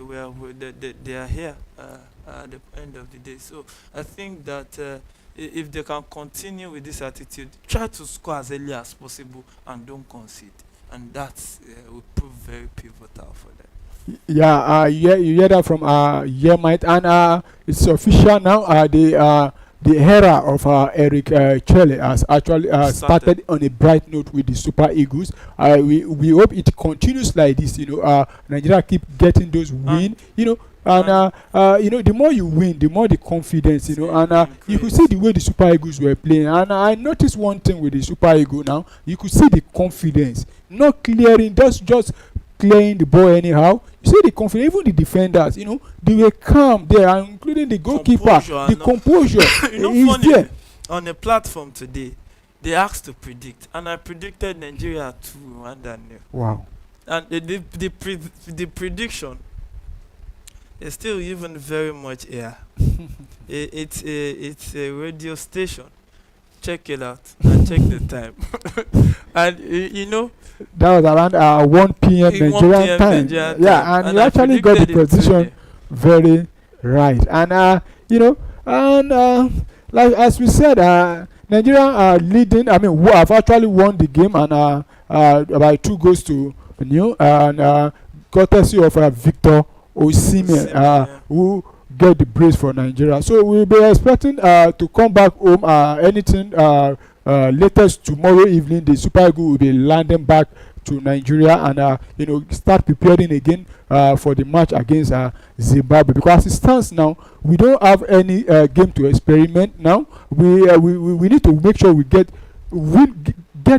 Speaker 2: are here at the end of the day. So I think that if they can continue with this attitude, try to score as early as possible and don't concede, and that will prove very pivotal for them.
Speaker 1: You hear that from Yemite, and it's official now. The era of Eric Chelle has actually started on a bright note with the Super Eagles. We hope it continues like this. Nigeria keep getting those wins. And the more you win, the more the confidence. And you could see the way the Super Eagles were playing. And I noticed one thing with the Super Eagles now. You could see the confidence, not clearing, just clearing the ball anyhow. You see the confidence, even the defenders, they were calm there, including the goalkeeper. The composure is there.
Speaker 2: On a platform today, they asked to predict, and I predicted Nigeria 2, Rwanda 0.
Speaker 1: Wow.
Speaker 2: And the prediction is still even very much here. It's a radio station. Check it out and check the time. And
Speaker 1: that was around 1 p.m. Nigerian time. And you actually got the position very right. And like as we said, Nigeria are leading. I mean, have actually won the game, and by 2 goals to 0, and courtesy of Victor Osimhen, who get the brace for Nigeria. So we'll be expecting to come back home. Anything latest tomorrow evening, the Super Eagles will be landing back to Nigeria, and start preparing again for the match against Zimbabwe. Because as it stands now, we don't have any game to experiment now. We need to make sure we get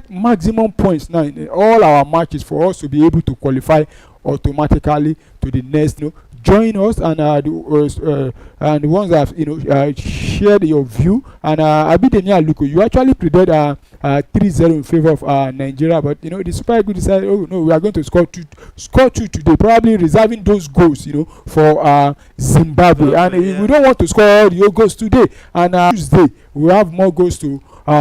Speaker 1: maximum points now in all our matches for us to be able to qualify automatically to the next. Join us, and the ones that shared your view. And Abidemi Aluko, you actually predicted 3-0 in favor of Nigeria, but the Super Eagles decided, oh no, we are going to score two today, probably reserving those goals for Zimbabwe. And we don't want to score all the goals today, and Tuesday we have more goals to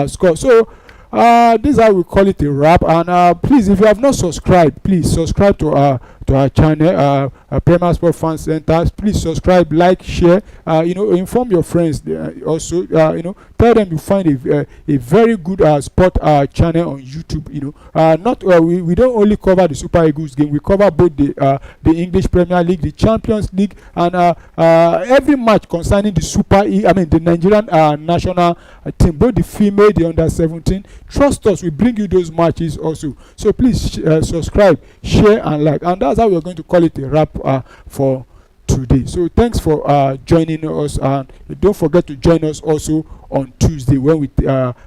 Speaker 1: score. So this is how we call it a wrap. And please, if you have not subscribed, please subscribe to to our channel, Premier Sport Fan Center. Please subscribe, like, share. Inform your friends. Also, tell them you find a very good sport channel on YouTube. We don't only cover the Super Eagles game. We cover both the English Premier League, the Champions League, and every match concerning the Nigerian national team, both the female, the under-17. Trust us, we bring you those matches also. So please subscribe, share, and like. And that's how we're going to call it a wrap for today. So thanks for joining us, and don't forget to join us also on Tuesday when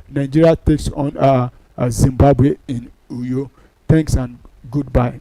Speaker 1: Nigeria takes on Zimbabwe in Uyo. Thanks and goodbye.